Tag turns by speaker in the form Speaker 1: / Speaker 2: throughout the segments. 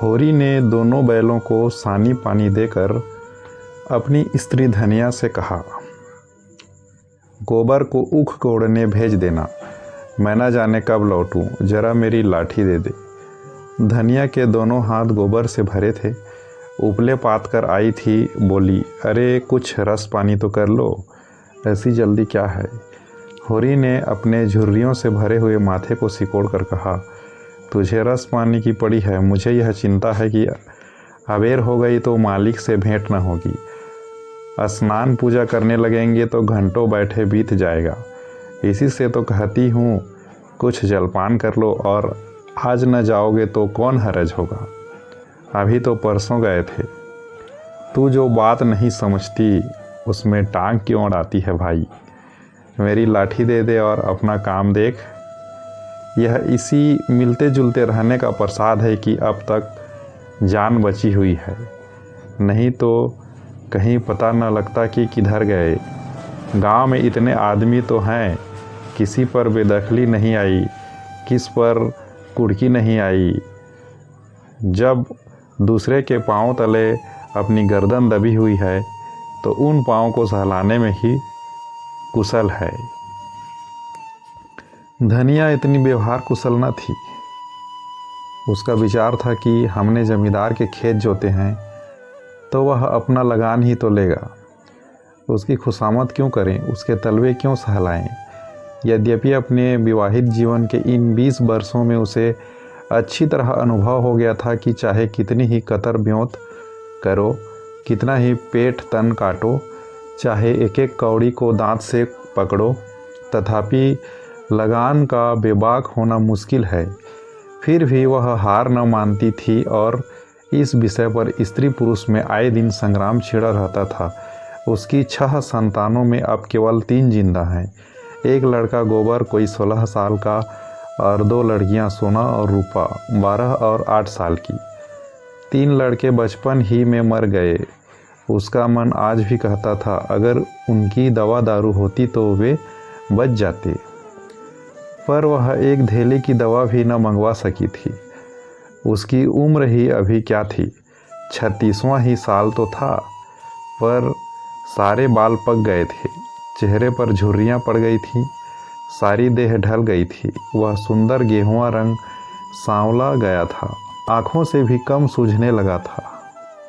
Speaker 1: होरी ने दोनों बैलों को सानी पानी देकर अपनी स्त्री धनिया से कहा, गोबर को ऊख कोड़ने भेज देना, मैं न जाने कब लौटूं, जरा मेरी लाठी दे दे। धनिया के दोनों हाथ गोबर से भरे थे, उपले पात कर आई थी। बोली, अरे कुछ रस पानी तो कर लो, ऐसी जल्दी क्या है। होरी ने अपने झुर्रियों से भरे हुए माथे को सिकोड़ कर कहा, तुझे रस पानी की पड़ी है, मुझे यह चिंता है कि अबेर हो गई तो मालिक से भेंट न होगी। स्नान पूजा करने लगेंगे तो घंटों बैठे बीत जाएगा। इसी से तो कहती हूँ कुछ जलपान कर लो, और आज न जाओगे तो कौन हरज होगा। अभी तो परसों गए थे। तू जो बात नहीं समझती उसमें टांग क्यों अड़ाती है भाई। मेरी लाठी दे दे और अपना काम देख। यह इसी मिलते जुलते रहने का प्रसाद है कि अब तक जान बची हुई है, नहीं तो कहीं पता न लगता कि किधर गए। गांव में इतने आदमी तो हैं, किसी पर बेदखली नहीं आई, किस पर कुड़की नहीं आई। जब दूसरे के पांव तले अपनी गर्दन दबी हुई है तो उन पांव को सहलाने में ही कुशल है। धनिया इतनी व्यवहार कुशल न थी। उसका विचार था कि हमने जमींदार के खेत जोते हैं तो वह अपना लगान ही तो लेगा, उसकी खुशामद क्यों करें, उसके तलवे क्यों सहलाएं। यद्यपि अपने विवाहित जीवन के इन 20 वर्षों में उसे अच्छी तरह अनुभव हो गया था कि चाहे कितनी ही कतर ब्योंत करो, कितना ही पेट तन काटो, चाहे एक एक कौड़ी को दांत से पकड़ो, तथापि लगान का बेबाक होना मुश्किल है। फिर भी वह हार न मानती थी और इस विषय पर स्त्री पुरुष में आए दिन संग्राम छिड़ा रहता था। उसकी 6 संतानों में अब केवल 3 जिंदा हैं। एक लड़का गोबर कोई 16 साल का और 2 लड़कियां सोना और रूपा 12 और 8 साल की। 3 लड़के बचपन ही में मर गए। उसका मन आज भी कहता था अगर उनकी दवा दारू होती तो वे बच जाते, पर वह एक धेले की दवा भी न मंगवा सकी थी। उसकी उम्र ही अभी क्या थी, 36वां ही साल तो था, पर सारे बाल पक गए थे, चेहरे पर झुर्रियाँ पड़ गई थीं, सारी देह ढल गई थी। वह सुंदर गेहुआ रंग सांवला गया था, आँखों से भी कम सूझने लगा था।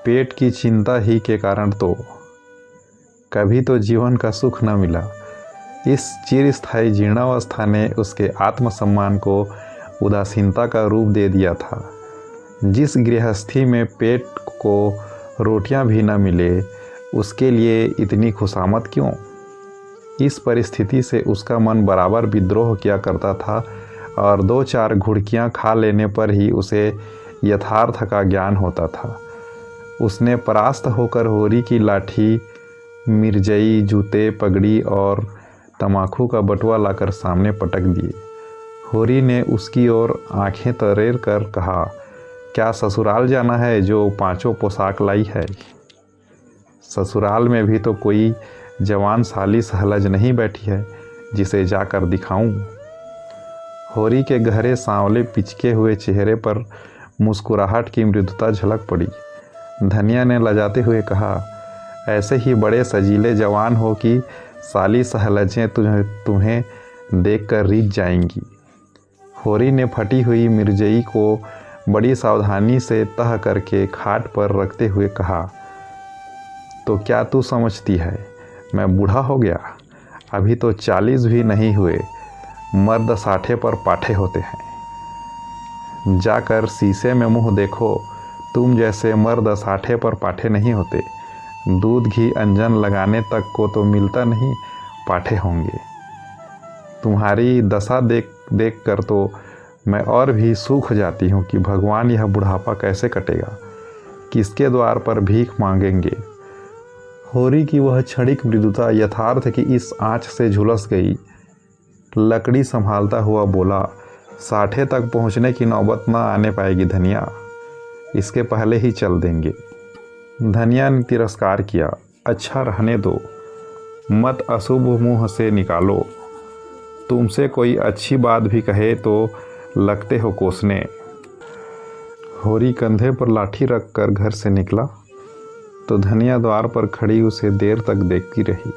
Speaker 1: पेट की चिंता ही के कारण तो कभी तो जीवन का सुख न मिला। इस चिरस्थायी जीर्णावस्था ने उसके आत्मसम्मान को उदासीनता का रूप दे दिया था। जिस गृहस्थी में पेट को रोटियां भी न मिले, उसके लिए इतनी खुशामद क्यों। इस परिस्थिति से उसका मन बराबर विद्रोह किया करता था और 2-4 घुड़कियां खा लेने पर ही उसे यथार्थ का ज्ञान होता था। उसने परास्त होकर होरी की लाठी, मिर्जई, जूते, पगड़ी और तमाकू का बटुआ लाकर सामने पटक दिए। होरी ने उसकी ओर आंखें तरेर कर कहा, क्या ससुराल जाना है जो 5 पोशाक लाई है। ससुराल में भी तो कोई जवान साली सहलज नहीं बैठी है जिसे जाकर दिखाऊं। होरी के गहरे सांवले पिचके हुए चेहरे पर मुस्कुराहट की मृदुता झलक पड़ी। धनिया ने लजाते हुए कहा, ऐसे ही बड़े सजीले जवान हो कि साली सहलजें तुम्हें देखकर रीझ जाएंगी। होरी ने फटी हुई मिर्जई को बड़ी सावधानी से तह करके खाट पर रखते हुए कहा, तो क्या तू समझती है मैं बूढ़ा हो गया। अभी तो 40 भी नहीं हुए, मर्द 60 पर पाठे होते हैं। जाकर शीशे में मुंह देखो, तुम जैसे मर्द 60 पर पाठे नहीं होते। दूध घी अंजन लगाने तक को तो मिलता नहीं, पाठे होंगे। तुम्हारी दशा देख कर तो मैं और भी सूख जाती हूँ कि भगवान यह बुढ़ापा कैसे कटेगा, किसके द्वार पर भीख मांगेंगे। होरी की वह क्षणिक मृदुता यथार्थ की इस आँच से झुलस गई। लकड़ी संभालता हुआ बोला, 60 तक पहुँचने की नौबत न आने पाएगी धनिया, इसके पहले ही चल देंगे। धनिया ने तिरस्कार किया, अच्छा रहने दो, मत अशुभ मुँह से निकालो। तुमसे कोई अच्छी बात भी कहे तो लगते हो कोसने। होरी कंधे पर लाठी रखकर घर से निकला तो धनिया द्वार पर खड़ी उसे देर तक देखती रही।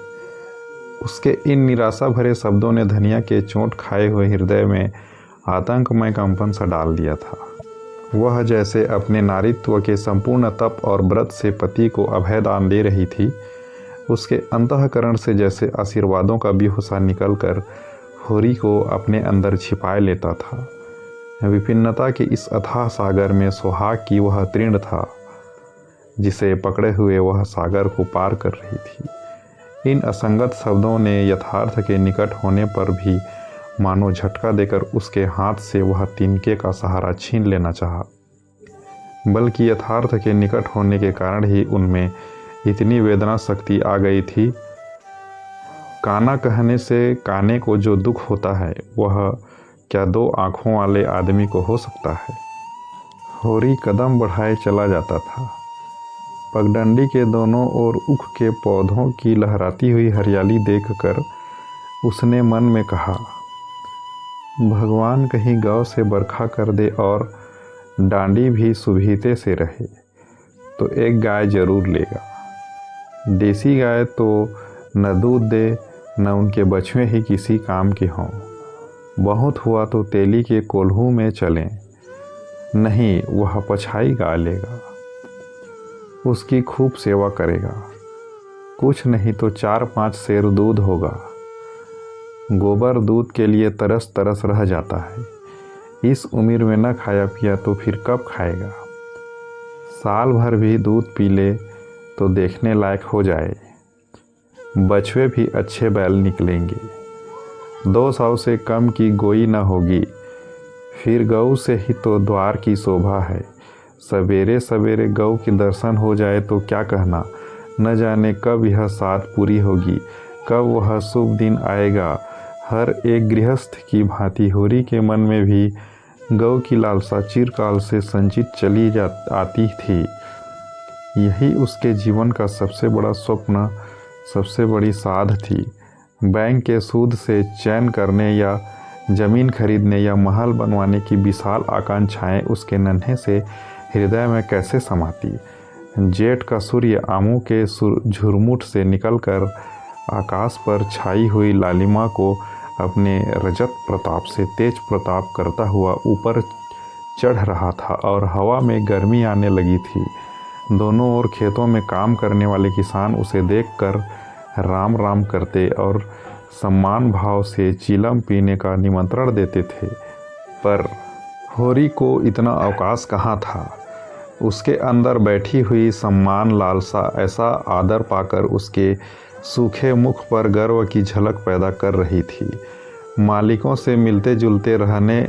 Speaker 1: उसके इन निराशा भरे शब्दों ने धनिया के चोट खाए हुए हृदय में आतंकमय कंपन सा डाल दिया था। वह जैसे अपने नारीत्व के संपूर्ण तप और व्रत से पति को अभय दान दे रही थी। उसके अंतःकरण से जैसे आशीर्वादों का बेहोसा निकलकर होरी को अपने अंदर छिपाए लेता था। विभिन्नता के इस अथाह सागर में सुहाग की वह तृण था जिसे पकड़े हुए वह सागर को पार कर रही थी। इन असंगत शब्दों ने यथार्थ के निकट होने पर भी मानो झटका देकर उसके हाथ से वह तिनके का सहारा छीन लेना चाहा। बल्कि यथार्थ के निकट होने के कारण ही उनमें इतनी वेदना शक्ति आ गई थी। काना कहने से काने को जो दुख होता है वह क्या दो आँखों वाले आदमी को हो सकता है। होरी कदम बढ़ाए चला जाता था। पगडंडी के दोनों ओर उख के पौधों की लहराती हुई हरियाली देखकर उसने मन में कहा, भगवान कहीं गांव से बरखा कर दे और डांडी भी सुभीते से रहे तो एक गाय जरूर लेगा। देसी गाय तो न दूध दे न उनके बछुए ही किसी काम के हों। बहुत हुआ तो तेली के कोल्हू में चलें, नहीं वह पछाई गा लेगा। उसकी खूब सेवा करेगा, कुछ नहीं तो 4-5 सेर दूध होगा। गोबर दूध के लिए तरस तरस रह जाता है। इस उम्र में न खाया पिया तो फिर कब खाएगा। साल भर भी दूध पी ले तो देखने लायक हो जाए। बछुए भी अच्छे बैल निकलेंगे। 200 से कम की गोई न होगी। फिर गऊ से ही तो द्वार की शोभा है। सवेरे सवेरे गऊ के दर्शन हो जाए तो क्या कहना। न जाने कब यह साथ पूरी होगी, कब वह शुभ दिन आएगा। हर एक गृहस्थ की भांति होरी के मन में भी गऊ की लालसा चिरकाल से संचित चली आती थी। यही उसके जीवन का सबसे बड़ा स्वप्न, सबसे बड़ी साध थी। बैंक के सूद से चैन करने या जमीन खरीदने या महल बनवाने की विशाल आकांक्षाएं उसके नन्हे से हृदय में कैसे समाती। जेठ का सूर्य आमों के झुरमुट से निकलकर आकाश पर छाई हुई लालिमा को अपने रजत प्रताप से तेज प्रताप करता हुआ ऊपर चढ़ रहा था और हवा में गर्मी आने लगी थी। दोनों ओर खेतों में काम करने वाले किसान उसे देखकर राम राम करते और सम्मान भाव से चीलम पीने का निमंत्रण देते थे। पर होरी को इतना अवकाश कहाँ था। उसके अंदर बैठी हुई सम्मान लालसा ऐसा आदर पाकर उसके सूखे मुख पर गर्व की झलक पैदा कर रही थी। मालिकों से मिलते जुलते रहने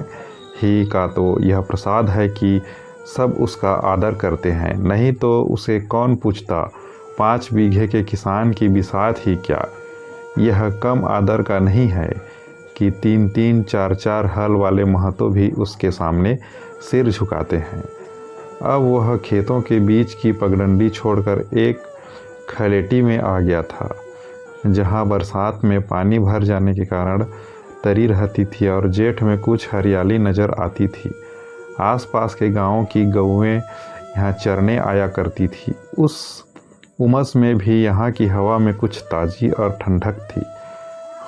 Speaker 1: ही का तो यह प्रसाद है कि सब उसका आदर करते हैं, नहीं तो उसे कौन पूछता। 5 बीघे के किसान की बिसात ही क्या। यह कम आदर का नहीं है कि 3-3, 4-4 हल वाले महतो भी उसके सामने सिर झुकाते हैं। अब वह खेतों के बीच की पगडंडी छोड़कर एक खलेटी में आ गया था, जहाँ बरसात में पानी भर जाने के कारण तरी रहती थी और जेठ में कुछ हरियाली नज़र आती थी। आसपास के गांवों की गऊएं यहाँ चरने आया करती थी। उस उमस में भी यहाँ की हवा में कुछ ताज़गी और ठंडक थी।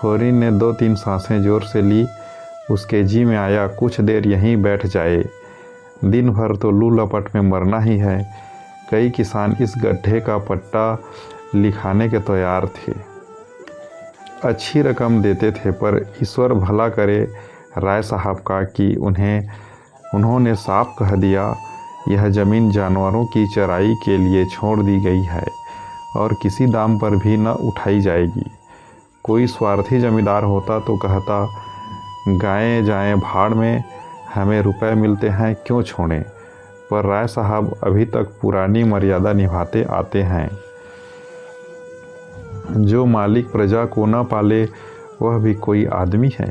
Speaker 1: होरी ने 2-3 सांसें जोर से ली। उसके जी में आया कुछ देर यहीं बैठ जाए। दिन भर तो लू लपट में मरना ही है। कई किसान इस गड्ढे का पट्टा लिखाने के तैयार थे। अच्छी रकम देते थे, पर ईश्वर भला करे राय साहब का कि उन्होंने साफ कह दिया यह ज़मीन जानवरों की चराई के लिए छोड़ दी गई है और किसी दाम पर भी न उठाई जाएगी। कोई स्वार्थी जमींदार होता तो कहता गायें जाएं भाड़ में, हमें रुपए मिलते हैं क्यों छोड़ें। पर राय साहब अभी तक पुरानी मर्यादा निभाते आते हैं। जो मालिक प्रजा को न पाले वह भी कोई आदमी है।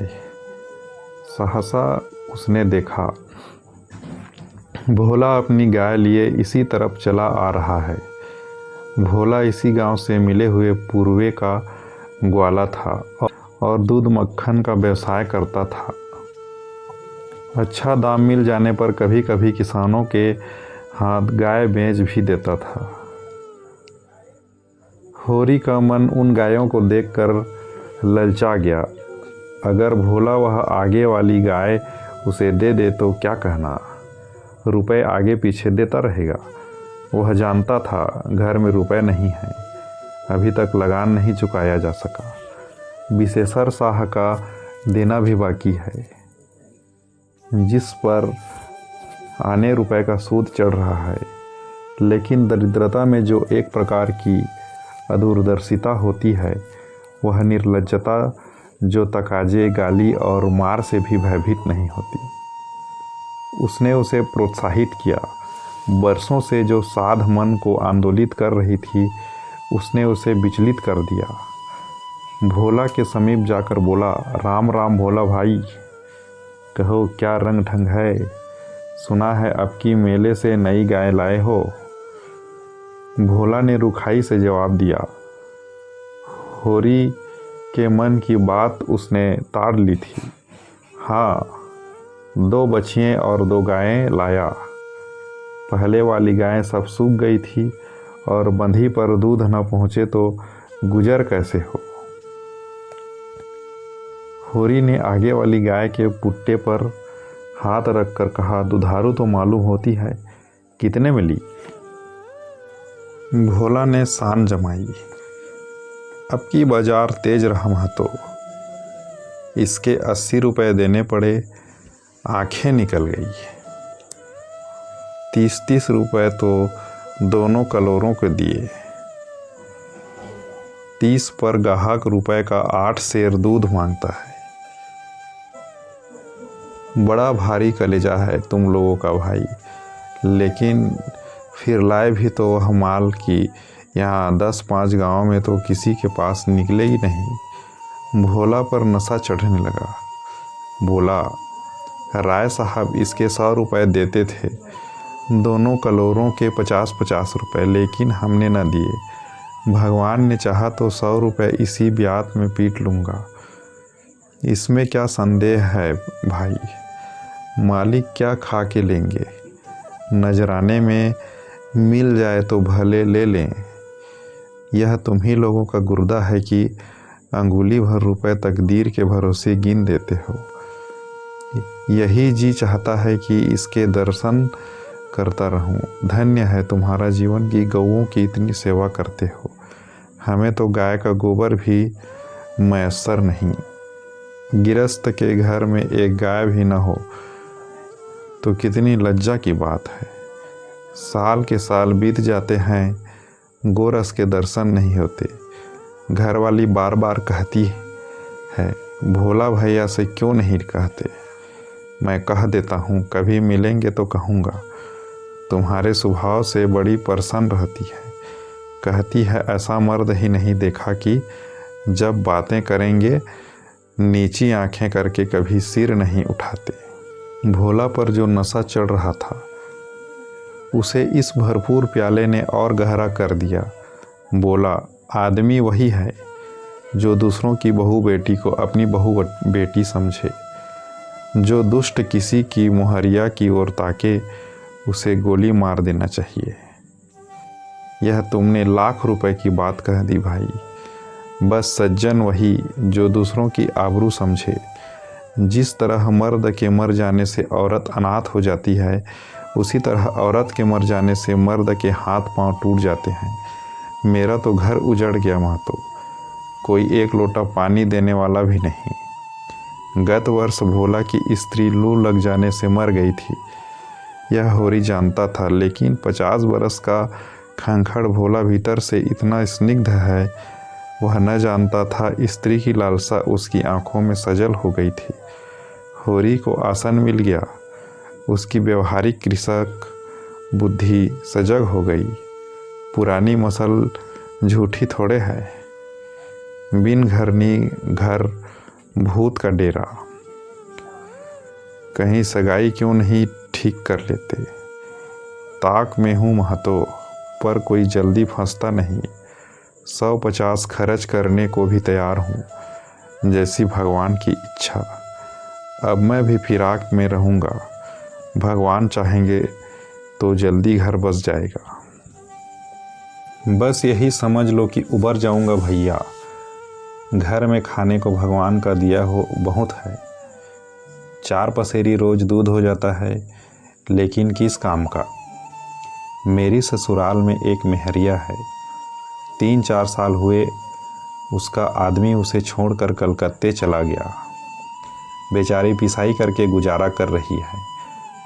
Speaker 1: सहसा उसने देखा भोला अपनी गाय लिए इसी तरफ चला आ रहा है। भोला इसी गांव से मिले हुए पूर्वे का ग्वाला था और दूध मक्खन का व्यवसाय करता था। अच्छा दाम मिल जाने पर कभी कभी किसानों के हाथ गाय बेच भी देता था। होरी का मन उन गायों को देखकर ललचा गया। अगर भोला वह आगे वाली गाय उसे दे दे तो क्या कहना, रुपए आगे पीछे देता रहेगा। वह जानता था घर में रुपए नहीं हैं, अभी तक लगान नहीं चुकाया जा सका, विशेषर शाह का देना भी बाकी है, जिस पर आने रुपए का सूद चढ़ रहा है। लेकिन दरिद्रता में जो एक प्रकार की अदूरदर्शिता होती है, वह निर्लज्जता जो तकाजे, गाली और मार से भी भयभीत नहीं होती। उसने उसे प्रोत्साहित किया। बरसों से जो साध मन को आंदोलित कर रही थी, उसने उसे विचलित कर दिया। भोला के समीप जाकर बोला, राम राम भोला भाई, कहो क्या रंग ढंग है, सुना है अब की मेले से नई गाय लाए हो। भोला ने रुखाई से जवाब दिया। होरी के मन की बात उसने ताड़ ली थी। हाँ, 2 बछियाँ और 2 गायें लाया। पहले वाली गाय सब सूख गई थी और बंधी पर दूध न पहुँचे तो गुजर कैसे हो। होरी ने आगे वाली गाय के पुट्टे पर हाथ रखकर कहा, दुधारू तो मालूम होती है, कितने में ली। भोला ने शान जमाई। अब की बाजार तेज रहा महतो, इसके 80 रुपए देने पड़े, आंखें निकल गई। 30-30 रुपए तो दोनों कलोरों को दिए। 30 पर गाहक रुपए का 8 सेर दूध मांगता है। बड़ा भारी कलेजा है तुम लोगों का भाई, लेकिन फिर लाए भी तो वह माल की यहाँ 10-5 गाँव में तो किसी के पास निकले ही नहीं। भोला पर नशा चढ़ने लगा। बोला, राय साहब इसके 100 रुपए देते थे, दोनों कलोरों के 50-50 रुपए, लेकिन हमने न दिए। भगवान ने चाहा तो 100 रुपए इसी ब्यात में पीट लूँगा, इसमें क्या संदेह है भाई। मालिक क्या खा के लेंगे, नजराने में मिल जाए तो भले ले लें। यह तुम ही लोगों का गुर्दा है कि अंगुली भर रुपए तकदीर के भरोसे गिन देते हो। यही जी चाहता है कि इसके दर्शन करता रहूं। धन्य है तुम्हारा जीवन की गौओं की इतनी सेवा करते हो। हमें तो गाय का गोबर भी मैसर नहीं। गिरस्त के घर में एक गाय भी न हो तो कितनी लज्जा की बात है। साल के साल बीत जाते हैं, गोरस के दर्शन नहीं होते। घरवाली बार बार कहती है, भोला भैया से क्यों नहीं कहते। मैं कह देता हूँ, कभी मिलेंगे तो कहूँगा। तुम्हारे स्वभाव से बड़ी प्रसन्न रहती है। कहती है ऐसा मर्द ही नहीं देखा कि जब बातें करेंगे नीची आंखें करके कभी सिर नहीं उठाते। भोला पर जो नशा चढ़ रहा था, उसे इस भरपूर प्याले ने और गहरा कर दिया। बोला, आदमी वही है जो दूसरों की बहू बेटी को अपनी बहू बेटी समझे। जो दुष्ट किसी की मुहरिया की ओर ताके, उसे गोली मार देना चाहिए। यह तुमने लाख रुपए की बात कह दी भाई। बस सज्जन वही जो दूसरों की आबरू समझे। जिस तरह मर्द के मर जाने से औरत अनाथ हो जाती है, उसी तरह औरत के मर जाने से मर्द के हाथ पांव टूट जाते हैं। मेरा तो घर उजड़ गया महतो, कोई एक लोटा पानी देने वाला भी नहीं। गत वर्ष भोला की स्त्री लू लग जाने से मर गई थी, यह होरी जानता था। लेकिन 50 बरस का खंखड़ भोला भीतर से इतना स्निग्ध है, वह न जानता था स्त्री की लालसा उसकी आंखों में सजल हो गई थी। होरी को आसन मिल गया, उसकी व्यवहारिक कृषक बुद्धि सजग हो गई। पुरानी मसल झूठी थोड़े है। बिन घरनी घर भूत का डेरा। कहीं सगाई क्यों नहीं ठीक कर लेते। ताक में हूँ महतो, पर कोई जल्दी फंसता नहीं। 150 खर्च करने को भी तैयार हूँ, जैसी भगवान की इच्छा। अब मैं भी फिराक में रहूँगा। भगवान चाहेंगे तो जल्दी घर बस जाएगा। बस यही समझ लो कि उबर जाऊँगा भैया। घर में खाने को भगवान का दिया हो बहुत है। 4 पसेरी रोज़ दूध हो जाता है, लेकिन किस काम का। मेरी ससुराल में एक मेहरिया है। 3-4 साल हुए उसका आदमी उसे छोड़कर कलकत्ते चला गया। बेचारी पिसाई करके गुजारा कर रही है।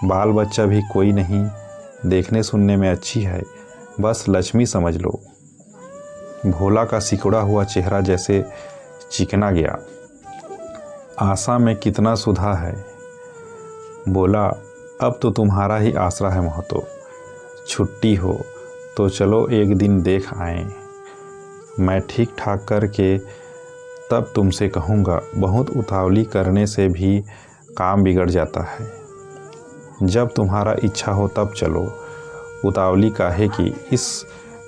Speaker 1: बाल बच्चा भी कोई नहीं, देखने सुनने में अच्छी है, बस लक्ष्मी समझ लो। भोला का सिकुड़ा हुआ चेहरा जैसे चिकना गया। आशा में कितना सुधा है। बोला, अब तो तुम्हारा ही आसरा है महतो। छुट्टी हो तो चलो एक दिन देख आएं। मैं ठीक ठाक करके तब तुमसे कहूँगा। बहुत उतावली करने से भी काम बिगड़ जाता है। जब तुम्हारा इच्छा हो तब चलो। उतावली काहे की। इस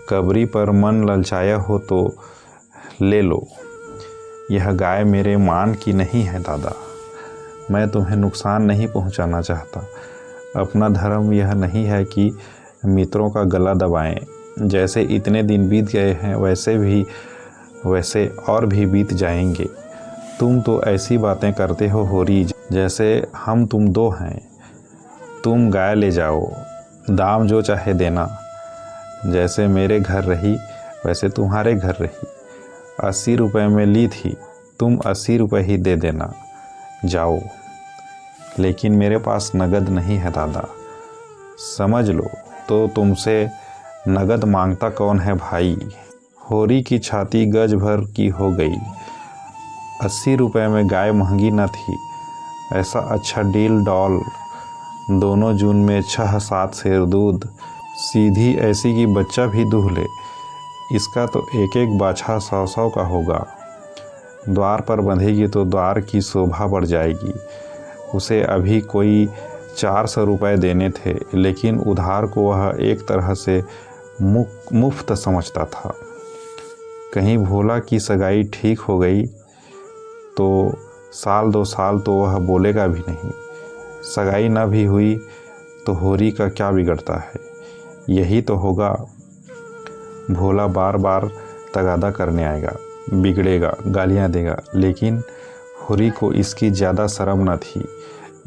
Speaker 1: कबरी पर मन ललचाया हो तो ले लो। यह गाय मेरे मान की नहीं है दादा। मैं तुम्हें नुकसान नहीं पहुंचाना चाहता। अपना धर्म यह नहीं है कि मित्रों का गला दबाएं। जैसे इतने दिन बीत गए हैं वैसे और भी बीत जाएंगे। तुम तो ऐसी बातें करते हो होरी, जैसे हम तुम 2 हैं। तुम गाय ले जाओ, दाम जो चाहे देना। जैसे मेरे घर रही वैसे तुम्हारे घर रही। 80 रुपये में ली थी, तुम 80 रुपये ही दे देना। जाओ। लेकिन मेरे पास नगद नहीं है दादा। समझ लो तो तुमसे नगद मांगता कौन है भाई। होरी की छाती गज भर की हो गई। 80 रुपये में गाय महंगी न थी। ऐसा अच्छा डील डॉल। दोनों जून में 6-7 सेर दूध। सीधी ऐसी कि बच्चा भी दूह ले। इसका तो एक एक बाछा 100-100 का होगा। द्वार पर बंधेगी तो द्वार की शोभा बढ़ जाएगी। उसे अभी कोई 400 रुपये देने थे, लेकिन उधार को वह एक तरह से मुफ्त समझता था। कहीं भोला की सगाई ठीक हो गई तो 1-2 साल तो वह बोलेगा भी नहीं। सगाई न भी हुई तो होरी का क्या बिगड़ता है। यही तो होगा। भोला बार बार तगादा करने आएगा, बिगड़ेगा, गालियाँ देगा, लेकिन होरी को इसकी ज़्यादा शर्म न थी।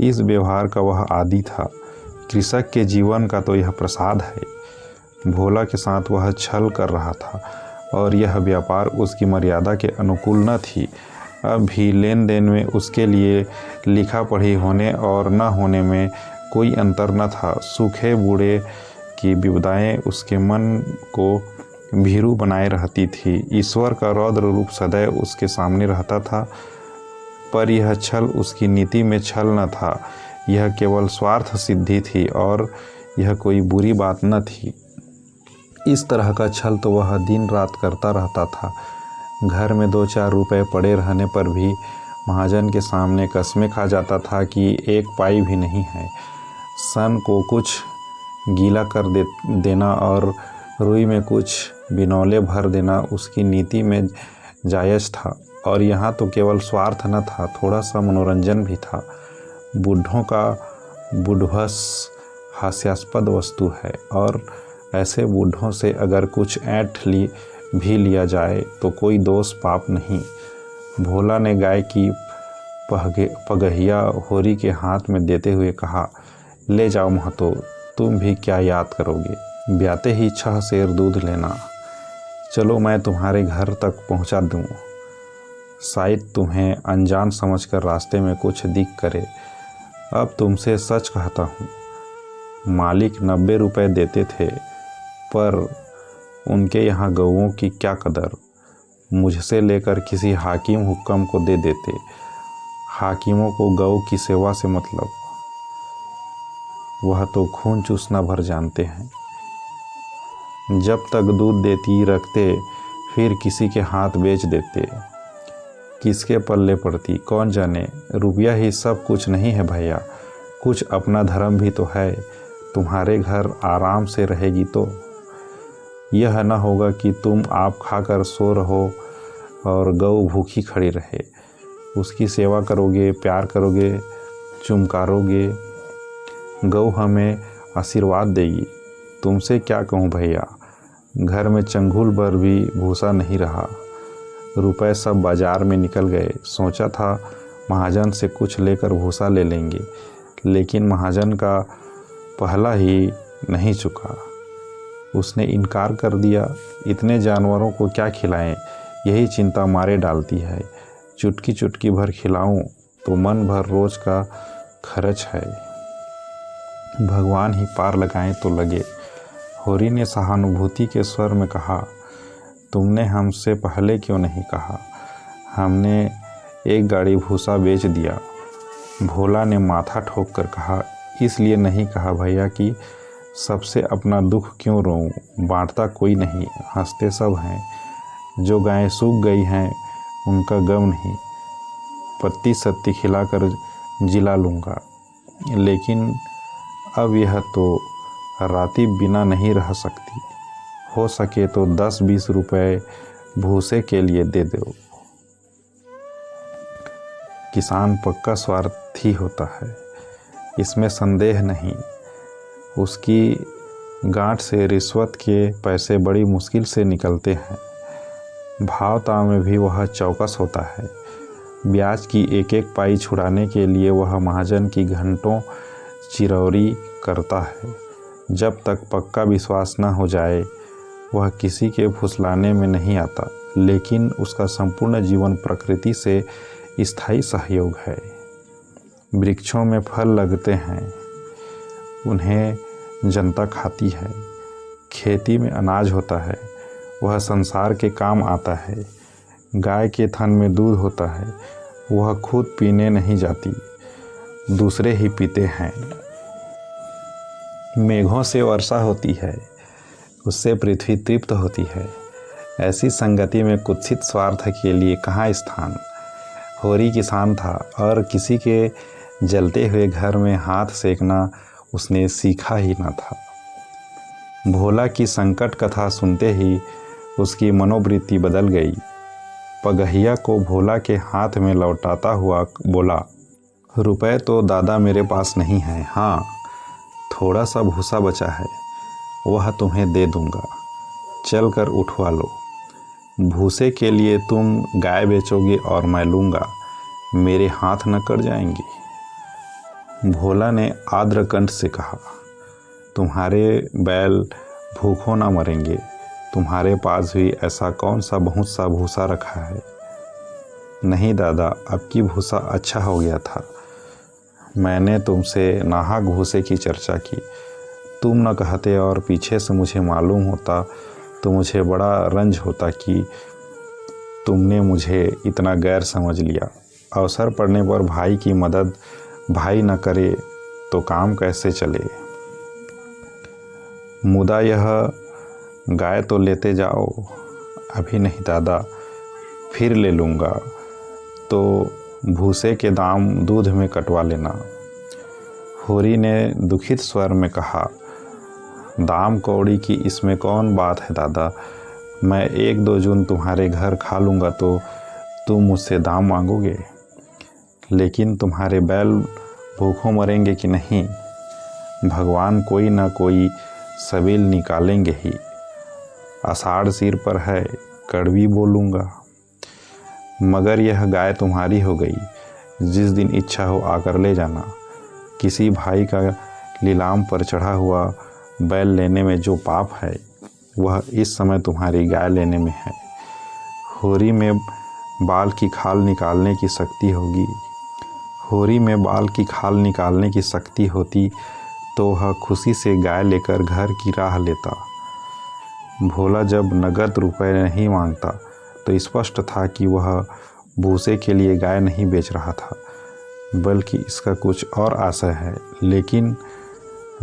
Speaker 1: इस व्यवहार का वह आदी था। कृषक के जीवन का तो यह प्रसाद है। भोला के साथ वह छल कर रहा था और यह व्यापार उसकी मर्यादा के अनुकूल न थी। अब भी लेन देन में उसके लिए लिखा पढ़ी होने और न होने में कोई अंतर न था। सूखे बूढ़े की विपदाएं उसके मन को भीरू बनाए रहती थी। ईश्वर का रौद्र रूप सदैव उसके सामने रहता था, पर यह छल उसकी नीति में छल न था। यह केवल स्वार्थ सिद्धि थी और यह कोई बुरी बात न थी। इस तरह का छल तो वह दिन रात करता रहता था। घर में 2-4 रुपए पड़े रहने पर भी महाजन के सामने कस्में खा जाता था कि 1 पाई भी नहीं है। सन को कुछ गीला कर देना और रुई में कुछ बिनौले भर देना उसकी नीति में जायज़ था। और यहाँ तो केवल स्वार्थ न था, थोड़ा सा मनोरंजन भी था। बूढ़ों का बुढ़वस हास्यास्पद वस्तु है और ऐसे बूढ़ों से अगर कुछ ऐंठ भी लिया जाए तो कोई दोष पाप नहीं। भोला ने गाय की पगहिया होरी के हाथ में देते हुए कहा, ले जाओ महतो, तुम भी क्या याद करोगे। ब्याते ही 6 सेर दूध लेना। चलो मैं तुम्हारे घर तक पहुंचा दूं। शायद तुम्हें अनजान समझकर रास्ते में कुछ दिख करे। अब तुमसे सच कहता हूँ, मालिक 90 रुपये देते थे, पर उनके यहाँ गऊओं की क्या कदर। मुझसे लेकर किसी हाकिम हुक्म को दे देते। हाकिमों को गऊ की सेवा से मतलब, वह तो खून चूसना भर जानते हैं। जब तक दूध देती रखते, फिर किसी के हाथ बेच देते। किसके पल्ले पड़ती कौन जाने। रुपया ही सब कुछ नहीं है भैया, कुछ अपना धर्म भी तो है। तुम्हारे घर आराम से रहेगी तो यह न होगा कि तुम आप खाकर सो रहो और गऊ भूखी खड़ी रहे। उसकी सेवा करोगे, प्यार करोगे चुमकारोगे, गौ हमें आशीर्वाद देगी। तुमसे क्या कहूँ भैया, घर में चंगुल भर भी भूसा नहीं रहा। रुपए सब बाजार में निकल गए। सोचा था महाजन से कुछ लेकर भूसा ले लेंगे, लेकिन महाजन का पहला ही नहीं चुका। उसने इनकार कर दिया। इतने जानवरों को क्या खिलाएं, यही चिंता मारे डालती है। चुटकी चुटकी भर खिलाऊं तो मन भर रोज का खर्च है। भगवान ही पार लगाएं तो लगे। होरी ने सहानुभूति के स्वर में कहा, तुमने हमसे पहले क्यों नहीं कहा? हमने एक गाड़ी भूसा बेच दिया। भोला ने माथा ठोक कर कहा, इसलिए नहीं कहा भैया कि सबसे अपना दुख क्यों रोऊं, बांटता कोई नहीं, हंसते सब हैं। जो गायें सूख गई हैं उनका गम नहीं, पत्ती सत्ती खिलाकर जिला लूँगा। लेकिन अब यह तो राती बिना नहीं रह सकती। हो सके तो 10-20 रुपए भूसे के लिए दे दो। किसान पक्का स्वार्थी होता है, इसमें संदेह नहीं। उसकी गांठ से रिश्वत के पैसे बड़ी मुश्किल से निकलते हैं। भाव ताव में भी वह चौकस होता है। ब्याज की एक एक पाई छुड़ाने के लिए वह महाजन की घंटों चिरौरी करता है। जब तक पक्का विश्वास न हो जाए वह किसी के फुसलाने में नहीं आता। लेकिन उसका संपूर्ण जीवन प्रकृति से स्थायी सहयोग है। वृक्षों में फल लगते हैं, उन्हें जनता खाती है। खेती में अनाज होता है, वह संसार के काम आता है। गाय के थन में दूध होता है, वह खुद पीने नहीं जाती, दूसरे ही पीते हैं। मेघों से वर्षा होती है, उससे पृथ्वी तृप्त होती है। ऐसी संगति में कुत्सित स्वार्थ के लिए कहाँ स्थान। होरी किसान था और किसी के जलते हुए घर में हाथ सेकना उसने सीखा ही न था। भोला की संकट कथा सुनते ही उसकी मनोवृत्ति बदल गई। पगहिया को भोला के हाथ में लौटाता हुआ बोला, रुपए तो दादा मेरे पास नहीं है, हाँ थोड़ा सा भूसा बचा है, वह तुम्हें दे दूंगा, चल कर उठवा लो। भूसे के लिए तुम गाय बेचोगे और मैं लूँगा, मेरे हाथ न कट जाएंगे। भोला ने आर्द्र कंठ से कहा, तुम्हारे बैल भूखों ना मरेंगे, तुम्हारे पास भी ऐसा कौन सा बहुत सा भूसा रखा है? नहीं दादा, अब की भूसा अच्छा हो गया था। मैंने तुमसे नाहक भूसे की चर्चा की, तुम न कहते और पीछे से मुझे मालूम होता तो मुझे बड़ा रंज होता कि तुमने मुझे इतना गैर समझ लिया। अवसर पड़ने पर भाई की मदद भाई न करे तो काम कैसे चले। मुदा यह गाय तो लेते जाओ। अभी नहीं दादा, फिर ले लूँगा तो भूसे के दाम दूध में कटवा लेना। होरी ने दुखित स्वर में कहा, दाम कौड़ी की इसमें कौन बात है दादा, मैं 1-2 जून तुम्हारे घर खा लूँगा तो तुम मुझसे दाम मांगोगे। लेकिन तुम्हारे बैल भूखों मरेंगे कि नहीं, भगवान कोई ना कोई सबील निकालेंगे ही। आषाढ़ सिर पर है, कड़वी बोलूँगा। मगर यह गाय तुम्हारी हो गई, जिस दिन इच्छा हो आकर ले जाना। किसी भाई का लीलाम पर चढ़ा हुआ बैल लेने में जो पाप है वह इस समय तुम्हारी गाय लेने में है। होरी में बाल की खाल निकालने की शक्ति होगी, होरी में बाल की खाल निकालने की शक्ति होती तो वह खुशी से गाय लेकर घर की राह लेता। भोला जब नगद रुपए नहीं मांगता तो स्पष्ट था कि वह भूसे के लिए गाय नहीं बेच रहा था, बल्कि इसका कुछ और आशय है। लेकिन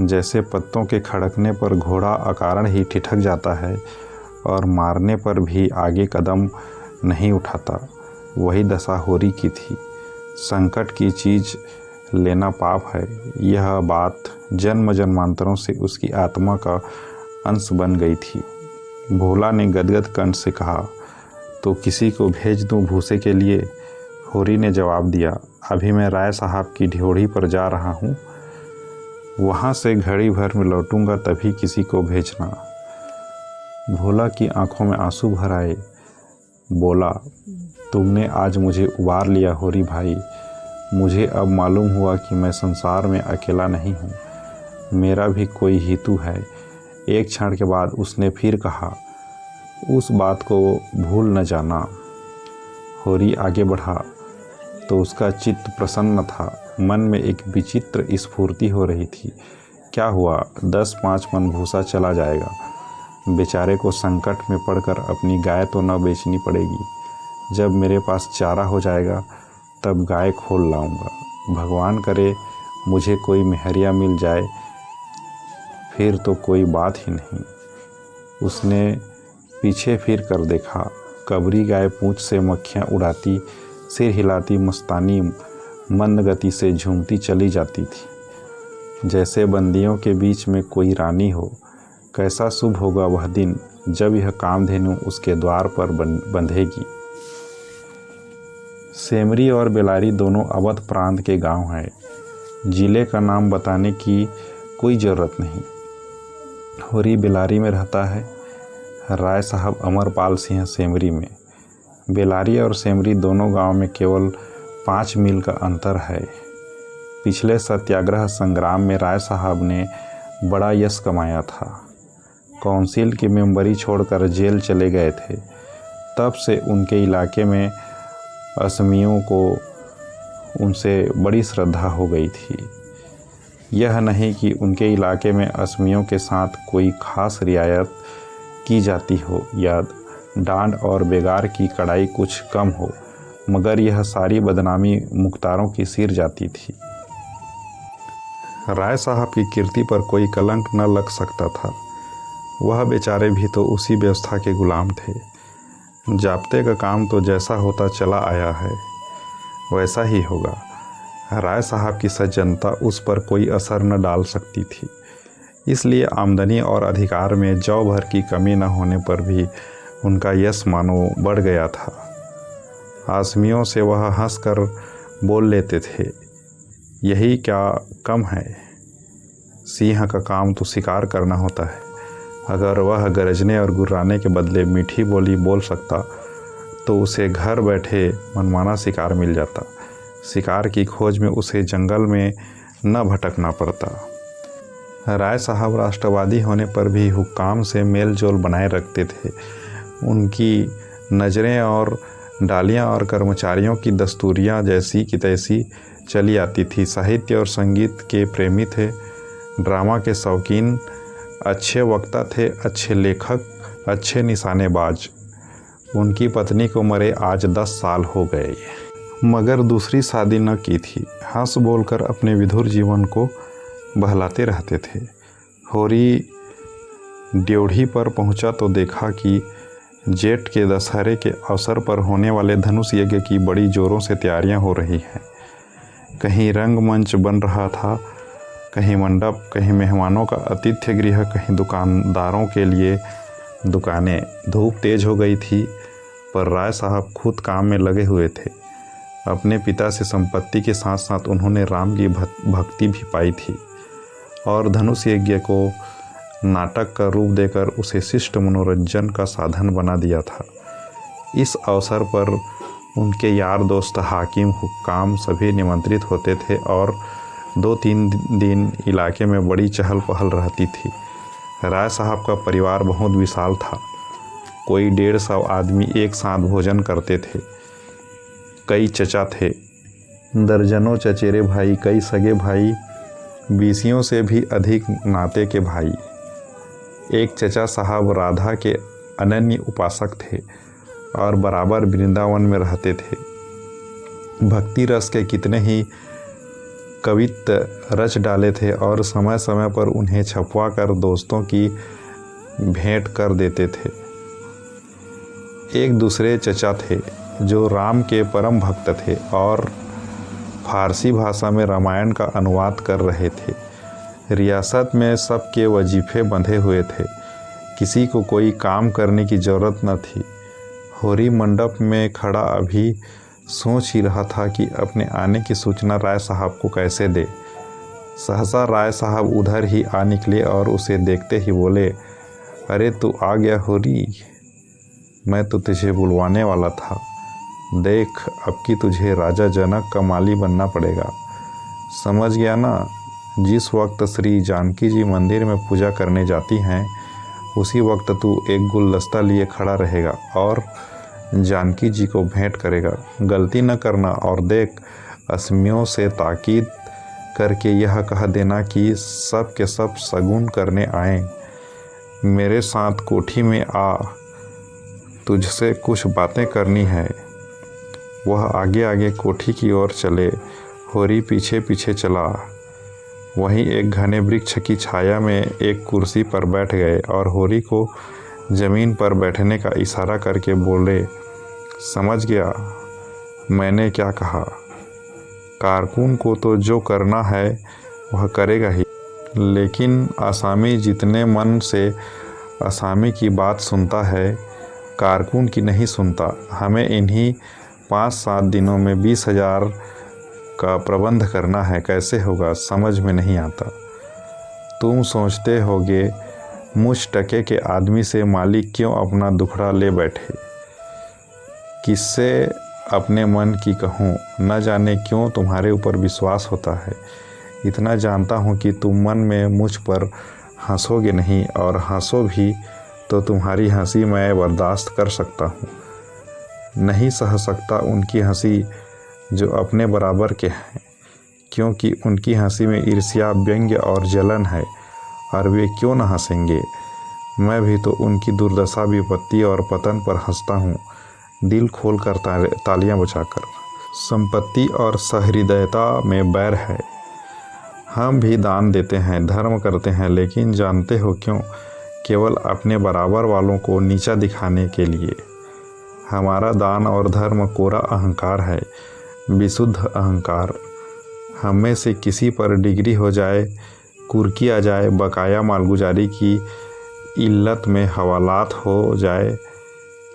Speaker 1: जैसे पत्तों के खड़कने पर घोड़ा अकारण ही ठिठक जाता है और मारने पर भी आगे कदम नहीं उठाता, वही दशा होरी की थी। संकट की चीज़ लेना पाप है, यह बात जन्म जन्मांतरों से उसकी आत्मा का अंश बन गई थी। भोला ने गदगद कंठ से कहा, तो किसी को भेज दूं भूसे के लिए? होरी ने जवाब दिया, अभी मैं राय साहब की ड्योढ़ी पर जा रहा हूँ, वहाँ से घड़ी भर में लौटूंगा, तभी किसी को भेजना। भोला की आंखों में आंसू भर आए। बोला, तुमने आज मुझे उबार लिया होरी भाई। मुझे अब मालूम हुआ कि मैं संसार में अकेला नहीं हूँ, मेरा भी कोई हितू है। एक क्षण के बाद उसने फिर कहा, उस बात को भूल न जाना। होरी आगे बढ़ा तो उसका चित्त प्रसन्न था। मन में एक विचित्र स्फूर्ति हो रही थी। क्या हुआ, 10-5 मन भूसा चला जाएगा। बेचारे को संकट में पड़कर अपनी गाय तो न बेचनी पड़ेगी। जब मेरे पास चारा हो जाएगा तब गाय खोल लाऊंगा। भगवान करे मुझे कोई मेहरिया मिल जाए, फिर तो कोई बात ही नहीं। उसने पीछे फिर कर देखा। कबरी गाय पूंछ से मक्खियाँ उड़ाती, सिर हिलाती, मस्तानी मंद गति से झूमती चली जाती थी, जैसे बंदियों के बीच में कोई रानी हो। कैसा शुभ होगा वह दिन जब यह कामधेनु उसके द्वार पर बंधेगी। सेमरी और बेलारी दोनों अवध प्रांत के गांव हैं। जिले का नाम बताने की कोई ज़रूरत नहीं। होरी बेलारी में रहता है, राय साहब अमरपाल सिंह सेमरी में। बेलारी और सेमरी दोनों गांव में केवल 5 मील का अंतर है। पिछले सत्याग्रह संग्राम में राय साहब ने बड़ा यश कमाया था। काउंसिल की मेंबरी छोड़कर जेल चले गए थे। तब से उनके इलाके में असमियों को उनसे बड़ी श्रद्धा हो गई थी। यह नहीं कि उनके इलाके में असमियों के साथ कोई खास रियायत की जाती हो या डांड और बेगार की कड़ाई कुछ कम हो, मगर यह सारी बदनामी मुख्तारों की सिर जाती थी। राय साहब की कीर्ति पर कोई कलंक न लग सकता था। वह बेचारे भी तो उसी व्यवस्था के गुलाम थे। जाब्ते का काम तो जैसा होता चला आया है वैसा ही होगा। राय साहब की सज्जनता उस पर कोई असर न डाल सकती थी। इसलिए आमदनी और अधिकार में जौ भर की कमी न होने पर भी उनका यश मानो बढ़ गया था। आसमियों से वह हंसकर बोल लेते थे, यही क्या कम है, सिंह का काम तो शिकार करना होता है। अगर वह गरजने और गुर्राने के बदले मीठी बोली बोल सकता तो उसे घर बैठे मनमाना शिकार मिल जाता। शिकार की खोज में उसे जंगल में न भटकना पड़ता। राय साहब राष्ट्रवादी होने पर भी हुक्काम से मेल जोल बनाए रखते थे। उनकी नज़रें और डालियाँ और कर्मचारियों की दस्तूरियाँ जैसी की तैसी चली आती थी। साहित्य और संगीत के प्रेमी थे, ड्रामा के शौकीन, अच्छे वक्ता थे, अच्छे लेखक, अच्छे निशानेबाज। उनकी पत्नी को मरे आज 10 साल हो गए, मगर दूसरी शादी न की थी। हंस बोलकर अपने विधुर जीवन को बहलाते रहते थे। होरी ड्योढ़ी पर पहुंचा तो देखा कि जेठ के दशहरे के अवसर पर होने वाले धनुष यज्ञ की बड़ी जोरों से तैयारियां हो रही हैं। कहीं रंगमंच बन रहा था, कहीं मंडप, कहीं मेहमानों का आतिथ्य गृह, कहीं दुकानदारों के लिए दुकानें। धूप तेज हो गई थी, पर राय साहब खुद काम में लगे हुए थे। अपने पिता से संपत्ति के साथ साथ उन्होंने राम की भक्ति भी पाई थी और धनुष यज्ञ को नाटक का रूप देकर उसे शिष्ट मनोरंजन का साधन बना दिया था। इस अवसर पर उनके यार दोस्त, हाकिम, हुक्काम सभी निमंत्रित होते थे और 2-3 दिन इलाके में बड़ी चहल पहल रहती थी। राय साहब का परिवार बहुत विशाल था। कोई 150 आदमी एक साथ भोजन करते थे। कई चचा थे, दर्जनों चचेरे भाई, कई सगे भाई, 20 से भी अधिक नाते के भाई। एक चचा साहब राधा के अनन्य उपासक थे और बराबर वृंदावन में रहते थे। भक्ति रस के कितने ही कवित्त रच डाले थे और समय समय पर उन्हें छपवा कर दोस्तों की भेंट कर देते थे। एक दूसरे चचा थे जो राम के परम भक्त थे और फारसी भाषा में रामायण का अनुवाद कर रहे थे। रियासत में सबके वजीफे बंधे हुए थे, किसी को कोई काम करने की ज़रूरत न थी। होरी मंडप में खड़ा अभी सोच ही रहा था कि अपने आने की सूचना राय साहब को कैसे दे। सहसा राय साहब उधर ही आ निकले और उसे देखते ही बोले, अरे तू आ गया होरी, मैं तो तुझे बुलवाने वाला था। देख, अब की तुझे राजा जनक का माली बनना पड़ेगा, समझ गया ना। जिस वक्त श्री जानकी जी मंदिर में पूजा करने जाती हैं, उसी वक्त तू एक गुलदस्ता लिए खड़ा रहेगा और जानकी जी को भेंट करेगा। गलती न करना, और देख, असमियों से ताकीद करके यह कह देना कि सब के सब शगुन करने आए। मेरे साथ कोठी में आ, तुझसे कुछ बातें करनी है। वह आगे आगे कोठी की ओर चले, होरी पीछे पीछे चला। वहीं एक घने वृक्ष की छाया में एक कुर्सी पर बैठ गए और होरी को जमीन पर बैठने का इशारा करके बोले, समझ गया मैंने क्या कहा। कारकुन को तो जो करना है वह करेगा ही, लेकिन आसामी जितने मन से आसामी की बात सुनता है, कारकुन की नहीं सुनता। हमें इन्हीं 5-7 दिनों में 20,000 का प्रबंध करना है। कैसे होगा समझ में नहीं आता। तुम सोचते होगे मुझ टके के आदमी से मालिक क्यों अपना दुखड़ा ले बैठे। किससे अपने मन की कहूँ, न जाने क्यों तुम्हारे ऊपर विश्वास होता है। इतना जानता हूँ कि तुम मन में मुझ पर हंसोगे नहीं, और हंसो भी तो तुम्हारी हंसी मैं बर्दाश्त कर सकता हूँ। नहीं सह सकता उनकी हंसी जो अपने बराबर के हैं, क्योंकि उनकी हंसी में ईर्ष्या, व्यंग्य और जलन है, और वे क्यों न हंसेंगे। मैं भी तो उनकी दुर्दशा, विपत्ति और पतन पर हंसता हूँ, दिल खोल कर तालियां बजाकर। संपत्ति और सहृदयता में बैर है। हम भी दान देते हैं, धर्म करते हैं, लेकिन जानते हो क्यों? केवल अपने बराबर वालों को नीचा दिखाने के लिए। हमारा दान और धर्म कोरा अहंकार है, विशुद्ध अहंकार। हम में से किसी पर डिग्री हो जाए, कुर्की आ जाए, बकाया मालगुजारी की इल्लत में हवालात हो जाए,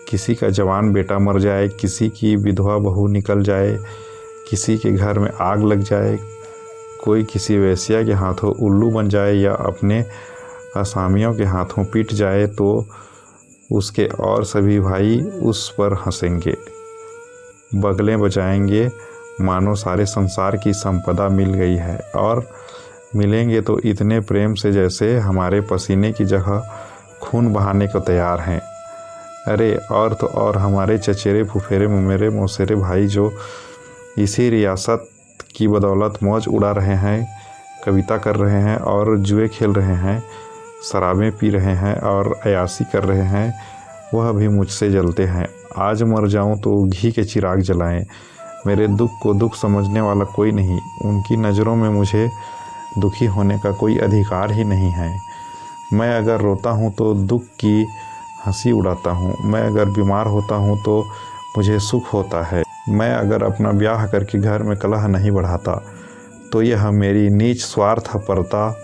Speaker 1: किसी का जवान बेटा मर जाए, किसी की विधवा बहू निकल जाए, किसी के घर में आग लग जाए, कोई किसी वेश्या के हाथों उल्लू बन जाए या अपने असामियों के हाथों पिट जाए, तो उसके और सभी भाई उस पर हंसेंगे, बगलें बजाएंगे, मानो सारे संसार की संपदा मिल गई है। और मिलेंगे तो इतने प्रेम से जैसे हमारे पसीने की जगह खून बहाने को तैयार हैं। अरे और तो और हमारे चचेरे फुफेरे मुमेरे मौसेरे भाई जो इसी रियासत की बदौलत मौज उड़ा रहे हैं, कविता कर रहे हैं और जुए खेल रहे हैं, शराबें पी रहे हैं और अयासी कर रहे हैं, वह भी मुझसे जलते हैं। आज मर जाऊं तो घी के चिराग जलाएं। मेरे दुख को दुख समझने वाला कोई नहीं। उनकी नज़रों में मुझे दुखी होने का कोई अधिकार ही नहीं है। मैं अगर रोता हूं तो दुख की हंसी उड़ाता हूं। मैं अगर बीमार होता हूं तो मुझे सुख होता है। मैं अगर अपना ब्याह करके घर में कलह नहीं बढ़ाता तो यह मेरी नीच स्वार्थपरता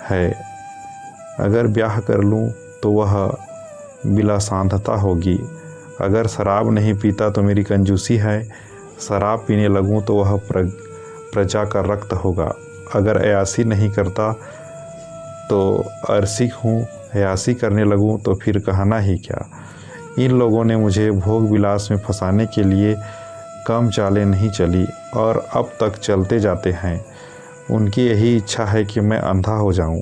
Speaker 1: है। अगर ब्याह कर लूं तो वह बिलासांधता होगी। अगर शराब नहीं पीता तो मेरी कंजूसी है। शराब पीने लगूं तो वह प्रजा का रक्त होगा। अगर अयासी नहीं करता तो अरसिक हूँ, अयासी करने लगूं तो फिर कहना ही क्या। इन लोगों ने मुझे भोग विलास में फंसाने के लिए कम चालें नहीं चली और अब तक चलते जाते हैं। उनकी यही इच्छा है कि मैं अंधा हो जाऊं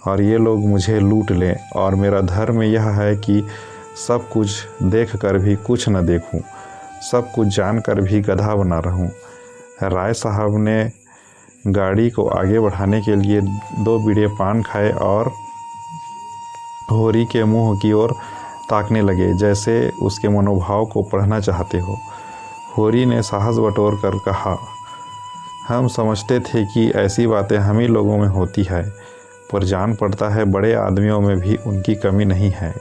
Speaker 1: और ये लोग मुझे लूट लें, और मेरा धर्म यह है कि सब कुछ देख कर भी कुछ न देखूं, सब कुछ जानकर भी गधा बना रहूं। राय साहब ने गाड़ी को आगे बढ़ाने के लिए 2 बीड़े पान खाए और होरी के मुंह की ओर ताकने लगे, जैसे उसके मनोभाव को पढ़ना चाहते हो। होरी ने साहस बटोर कर कहा, हम समझते थे कि ऐसी बातें हम ही लोगों में होती है, पर जान पड़ता है बड़े आदमियों में भी उनकी कमी नहीं है।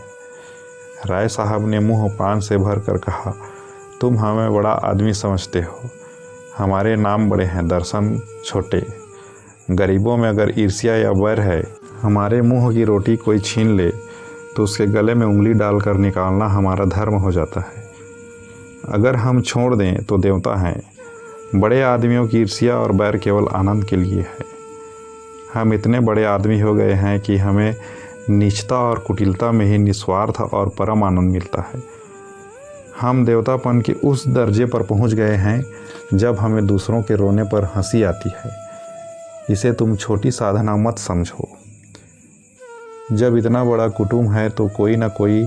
Speaker 1: राय साहब ने मुंह पान से भर कर कहा, तुम हमें बड़ा आदमी समझते हो, हमारे नाम बड़े हैं, दर्शन छोटे। गरीबों में अगर ईर्ष्या या बैर है, हमारे मुंह की रोटी कोई छीन ले तो उसके गले में उंगली डालकर निकालना हमारा धर्म हो जाता है। अगर हम छोड़ दें तो देवता हैं। बड़े आदमियों की ईर्ष्या और बैर केवल आनंद के लिए है। हम इतने बड़े आदमी हो गए हैं कि हमें नीचता और कुटिलता में ही निस्वार्थ और परम आनंद मिलता है। हम देवतापन के उस दर्जे पर पहुंच गए हैं जब हमें दूसरों के रोने पर हंसी आती है। इसे तुम छोटी साधना मत समझो। जब इतना बड़ा कुटुंब है तो कोई ना कोई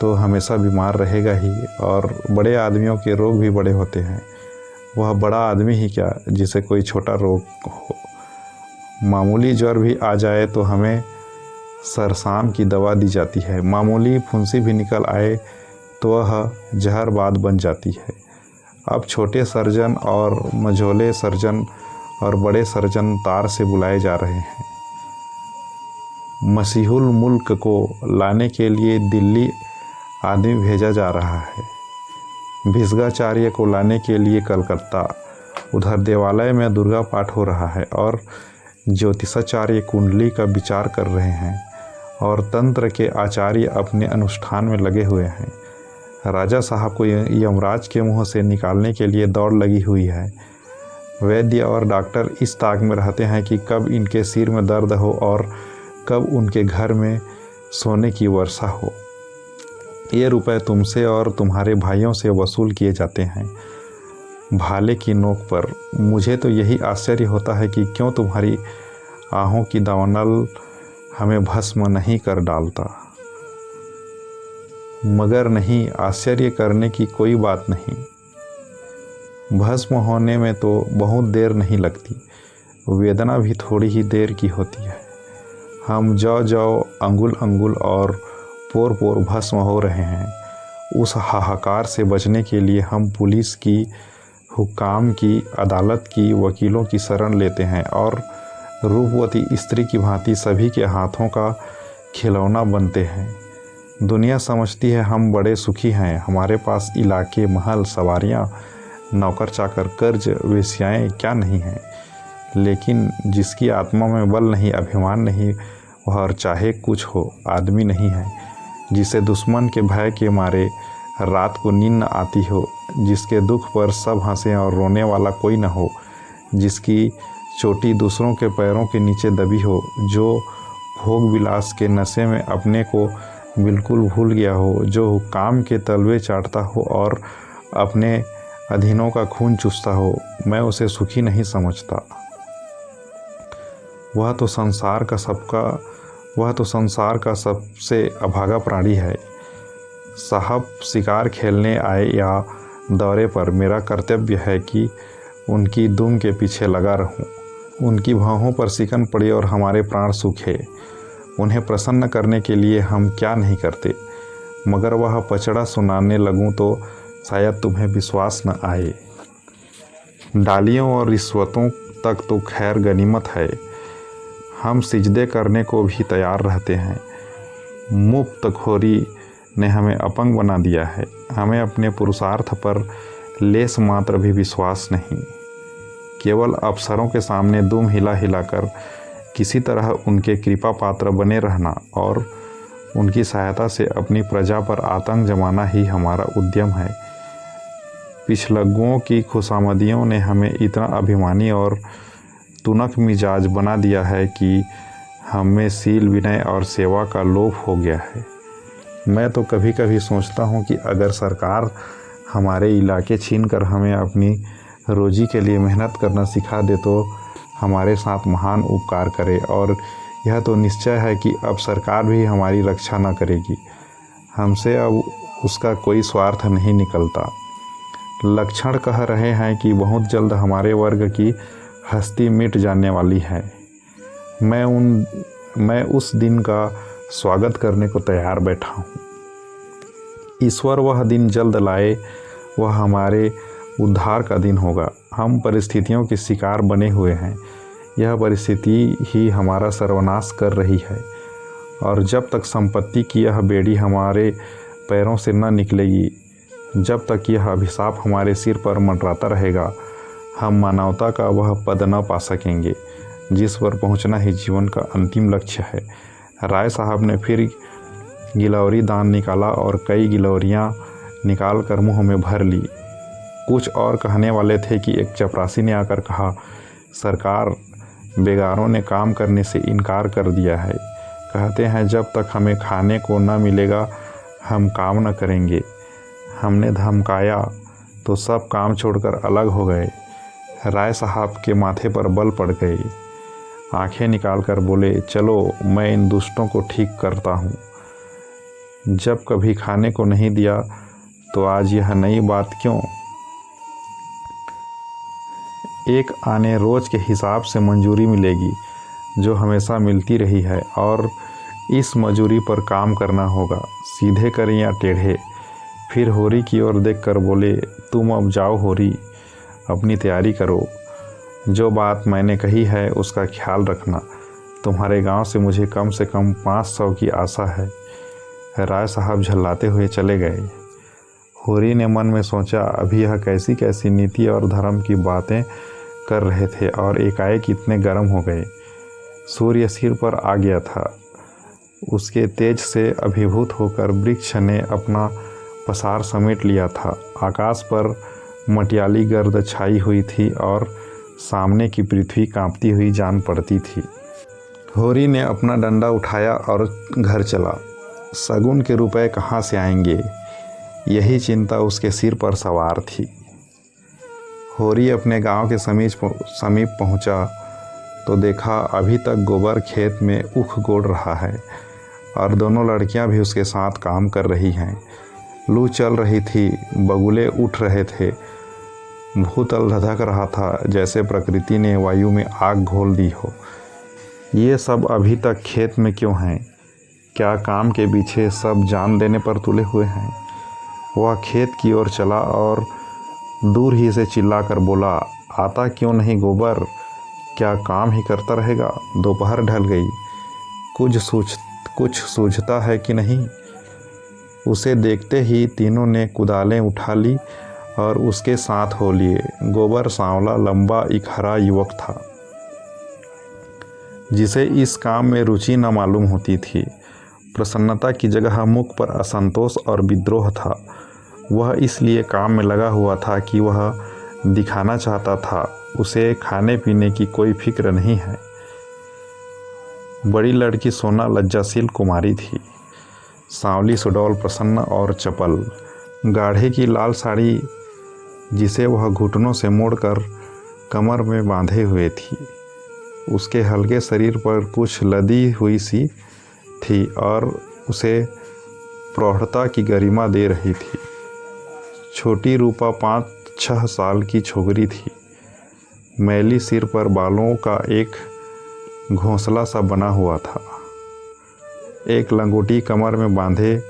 Speaker 1: तो हमेशा बीमार रहेगा ही, और बड़े आदमियों के रोग भी बड़े होते हैं। वह बड़ा आदमी ही क्या जिसे कोई छोटा रोग हो। मामूली ज्वर भी आ जाए तो हमें सरसान की दवा दी जाती है। मामूली फुंसी भी निकल आए तो वह जहरबाद बन जाती है। अब छोटे सर्जन और मझोले सर्जन और बड़े सर्जन तार से बुलाए जा रहे हैं। मसीहुल मुल्क को लाने के लिए दिल्ली आदमी भेजा जा रहा है। भिस्गाचार्य को लाने के लिए कलकत्ता। उधर देवालय में दुर्गा पाठ हो रहा है और ज्योतिषाचार्य कुंडली का विचार कर रहे हैं और तंत्र के आचार्य अपने अनुष्ठान में लगे हुए हैं। राजा साहब को यमराज के मुंह से निकालने के लिए दौड़ लगी हुई है। वैद्य और डॉक्टर इस ताक में रहते हैं कि कब इनके सिर में दर्द हो और कब उनके घर में सोने की वर्षा हो। ये रुपए तुमसे और तुम्हारे भाइयों से वसूल किए जाते हैं भाले की नोक पर। मुझे तो यही आश्चर्य होता है कि क्यों तुम्हारी आहों की दावनल हमें भस्म नहीं कर डालता। मगर नहीं, आश्चर्य करने की कोई बात नहीं। भस्म होने में तो बहुत देर नहीं लगती, वेदना भी थोड़ी ही देर की होती है। हम जौ अंगुल अंगुल और पोर पोर भस्म हो रहे हैं। उस हाहाकार से बचने के लिए हम पुलिस की, हुक्काम की, अदालत की, वकीलों की शरण लेते हैं और रूपवती स्त्री की भांति सभी के हाथों का खिलौना बनते हैं। दुनिया समझती है हम बड़े सुखी हैं। हमारे पास इलाके, महल, सवारियां, नौकर चाकर, कर्ज, वेश्याएं क्या नहीं हैं। लेकिन जिसकी आत्मा में बल नहीं, अभिमान नहीं, वह और चाहे कुछ हो आदमी नहीं है। जिसे दुश्मन के भय के मारे रात को नींद न आती हो, जिसके दुख पर सब हंसें और रोने वाला कोई न हो, जिसकी चोटी दूसरों के पैरों के नीचे दबी हो, जो भोग विलास के नशे में अपने को बिल्कुल भूल गया हो, जो काम के तलवे चाटता हो और अपने अधीनों का खून चूसता हो, मैं उसे सुखी नहीं समझता। वह तो संसार का सबसे अभागा प्राणी है। साहब शिकार खेलने आए या दौरे पर, मेरा कर्तव्य है कि उनकी दुम के पीछे लगा रहूं। उनकी भौहों पर सिकन पड़ी और हमारे प्राण सूखे। उन्हें प्रसन्न करने के लिए हम क्या नहीं करते। मगर वह पचड़ा सुनाने लगूं तो शायद तुम्हें विश्वास न आए। डालियों और रिश्वतों तक तो खैर गनीमत है। हम सिजदे करने को भी तैयार रहते हैं। मुफ्तखोरी ने हमें अपंग बना दिया है। हमें अपने पुरुषार्थ पर लेस मात्र भी विश्वास नहीं। केवल अफसरों के सामने दुम हिला हिलाकर किसी तरह उनके कृपा पात्र बने रहना और उनकी सहायता से अपनी प्रजा पर आतंक जमाना ही हमारा उद्यम है। पिछलग्गुओं की खुशामदियों ने हमें इतना अभिमानी और तुनक मिजाज बना दिया है कि हमें शील, विनय और सेवा का लोभ हो गया है। मैं तो कभी कभी सोचता हूँ कि अगर सरकार हमारे इलाके छीन कर हमें अपनी रोजी के लिए मेहनत करना सिखा दे तो हमारे साथ महान उपकार करे, और यह तो निश्चय है कि अब सरकार भी हमारी रक्षा न करेगी। हमसे अब उसका कोई स्वार्थ नहीं निकलता। लक्षण कह रहे हैं कि बहुत जल्द हमारे वर्ग की हस्ती मिट जाने वाली है। मैं उस दिन का स्वागत करने को तैयार बैठा हूँ। ईश्वर वह दिन जल्द लाए, वह हमारे उद्धार का दिन होगा। हम परिस्थितियों के शिकार बने हुए हैं। यह परिस्थिति ही हमारा सर्वनाश कर रही है, और जब तक संपत्ति की यह बेड़ी हमारे पैरों से न निकलेगी, जब तक यह अभिशाप हमारे सिर पर मंडराता रहेगा, हम मानवता का वह पद न पा सकेंगे जिस पर पहुंचना ही जीवन का अंतिम लक्ष्य है। राय साहब ने फिर गिलौरी दान निकाला और कई गिलौरियां निकाल कर मुँह में भर ली। कुछ और कहने वाले थे कि एक चपरासी ने आकर कहा, सरकार, बेगारों ने काम करने से इनकार कर दिया है। कहते हैं जब तक हमें खाने को न मिलेगा हम काम न करेंगे। हमने धमकाया तो सब काम छोड़कर अलग हो गए। राय साहब के माथे पर बल पड़ गए। आंखें निकाल कर बोले, चलो मैं इन दुष्टों को ठीक करता हूँ। जब कभी खाने को नहीं दिया तो आज यह नई बात क्यों? एक आने रोज के हिसाब से मंजूरी मिलेगी जो हमेशा मिलती रही है, और इस मजूरी पर काम करना होगा, सीधे करें या टेढ़े। फिर होरी की ओर देखकर बोले, तुम अब जाओ होरी, अपनी तैयारी करो। जो बात मैंने कही है उसका ख्याल रखना। तुम्हारे गांव से मुझे कम से कम 500 की आशा है। राय साहब झल्लाते हुए चले गए। होरी ने मन में सोचा, अभी यह कैसी कैसी नीति और धर्म की बातें कर रहे थे और एकाएक इतने गर्म हो गए। सूर्य सिर पर आ गया था। उसके तेज से अभिभूत होकर वृक्ष ने अपना पसार समेट लिया था। आकाश पर मटियाली गर्द छाई हुई थी और सामने की पृथ्वी कांपती हुई जान पड़ती थी। होरी ने अपना डंडा उठाया और घर चला। शगुन के रुपए कहाँ से आएंगे, यही चिंता उसके सिर पर सवार थी। होरी अपने गांव के समीप पहुंचा तो देखा अभी तक गोबर खेत में ऊख गोड़ रहा है और दोनों लड़कियां भी उसके साथ काम कर रही हैं। लू चल रही थी, बगुले उठ रहे थे, भूतल धधक रहा था जैसे प्रकृति ने वायु में आग घोल दी हो। ये सब अभी तक खेत में क्यों हैं? क्या काम के पीछे सब जान देने पर तुले हुए हैं? वह खेत की ओर चला और दूर ही से चिल्लाकर बोला, आता क्यों नहीं गोबर? क्या काम ही करता रहेगा? दोपहर ढल गई, कुछ सूझता है कि नहीं? उसे देखते ही तीनों ने कुदालें उठा ली और उसके साथ हो लिए। गोबर सांवला, लंबा, एक हरा युवक था जिसे इस काम में रुचि न मालूम होती थी। प्रसन्नता की जगह मुख पर असंतोष और विद्रोह था। वह इसलिए काम में लगा हुआ था कि वह दिखाना चाहता था उसे खाने पीने की कोई फिक्र नहीं है। बड़ी लड़की सोना लज्जाशील कुमारी थी, सांवली, सुडौल, प्रसन्न और चपल। गाढ़े की लाल साड़ी जिसे वह घुटनों से मोड़कर कमर में बांधे हुए थी, उसके हल्के शरीर पर कुछ लदी हुई सी थी और उसे प्रौढ़ता की गरिमा दे रही थी। छोटी रूपा 5-6 साल की छोकरी थी। मैली सिर पर बालों का एक घोंसला सा बना हुआ था। एक लंगोटी कमर में बांधे,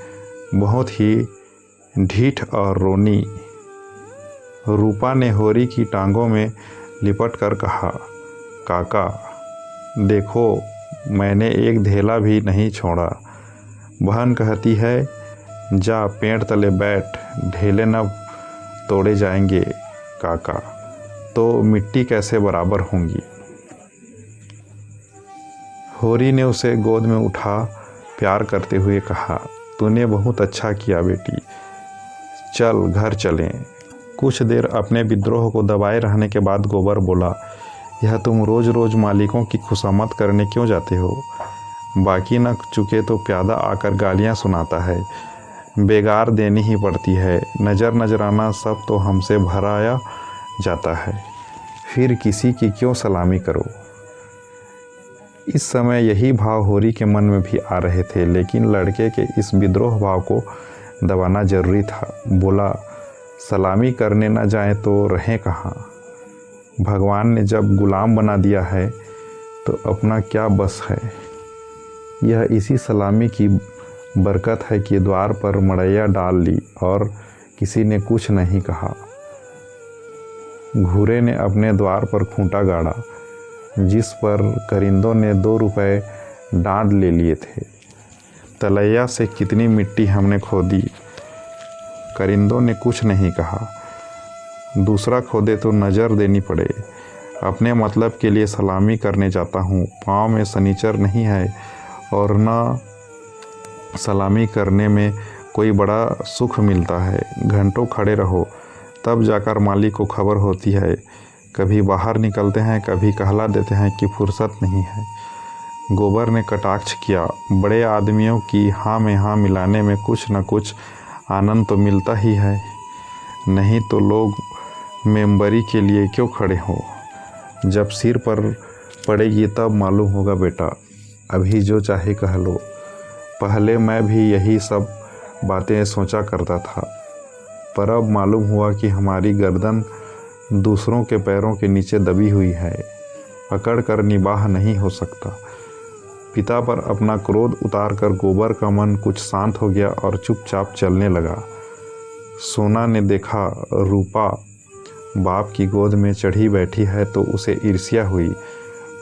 Speaker 1: बहुत ही ढीठ और रोनी। रूपा ने होरी की टांगों में लिपट कर कहा, काका देखो, मैंने एक धेला भी नहीं छोड़ा। बहन कहती है, जा पेड़ तले बैठ, ढेले न तोड़े जाएंगे काका, तो मिट्टी कैसे बराबर होंगी। होरी ने उसे गोद में उठा प्यार करते हुए कहा, तूने बहुत अच्छा किया बेटी, चल घर चलें। कुछ देर अपने विद्रोह को दबाए रहने के बाद गोबर बोला, यह तुम रोज़ रोज़ मालिकों की खुशामद करने क्यों जाते हो? बाकी न चुके तो प्यादा आकर गालियां सुनाता है, बेगार देनी ही पड़ती है। नजराना सब तो हमसे भराया जाता है, फिर किसी की क्यों सलामी करो। इस समय यही भाव होरी के मन में भी आ रहे थे, लेकिन लड़के के इस विद्रोह भाव को दबाना जरूरी था। बोला, सलामी करने न जाए तो रहें कहाँ? भगवान ने जब गुलाम बना दिया है तो अपना क्या बस है। यह इसी सलामी की बरकत है कि द्वार पर मड़ैया डाल ली और किसी ने कुछ नहीं कहा। घूरे ने अपने द्वार पर खूंटा गाड़ा, जिस पर करिंदों ने 2 रुपए डांड ले लिए थे। तलैया से कितनी मिट्टी हमने खोदी, करिंदों ने कुछ नहीं कहा। दूसरा खोदे तो नज़र देनी पड़े। अपने मतलब के लिए सलामी करने जाता हूँ, पाँव में सनीचर नहीं है और न सलामी करने में कोई बड़ा सुख मिलता है। घंटों खड़े रहो तब जाकर मालिक को खबर होती है। कभी बाहर निकलते हैं, कभी कहला देते हैं कि फुर्सत नहीं है। गोबर ने कटाक्ष किया, बड़े आदमियों की हाँ में हाँ मिलाने में कुछ न कुछ आनंद तो मिलता ही है, नहीं तो लोग मेंबरी के लिए क्यों खड़े हो। जब सिर पर पड़ेगी तब मालूम होगा बेटा, अभी जो चाहे कह लो। पहले मैं भी यही सब बातें सोचा करता था, पर अब मालूम हुआ कि हमारी गर्दन दूसरों के पैरों के नीचे दबी हुई है, अकड़ कर निबाह नहीं हो सकता। पिता पर अपना क्रोध उतारकर गोबर का मन कुछ शांत हो गया और चुपचाप चलने लगा। सोना ने देखा रूपा बाप की गोद में चढ़ी बैठी है तो उसे ईर्ष्या हुई।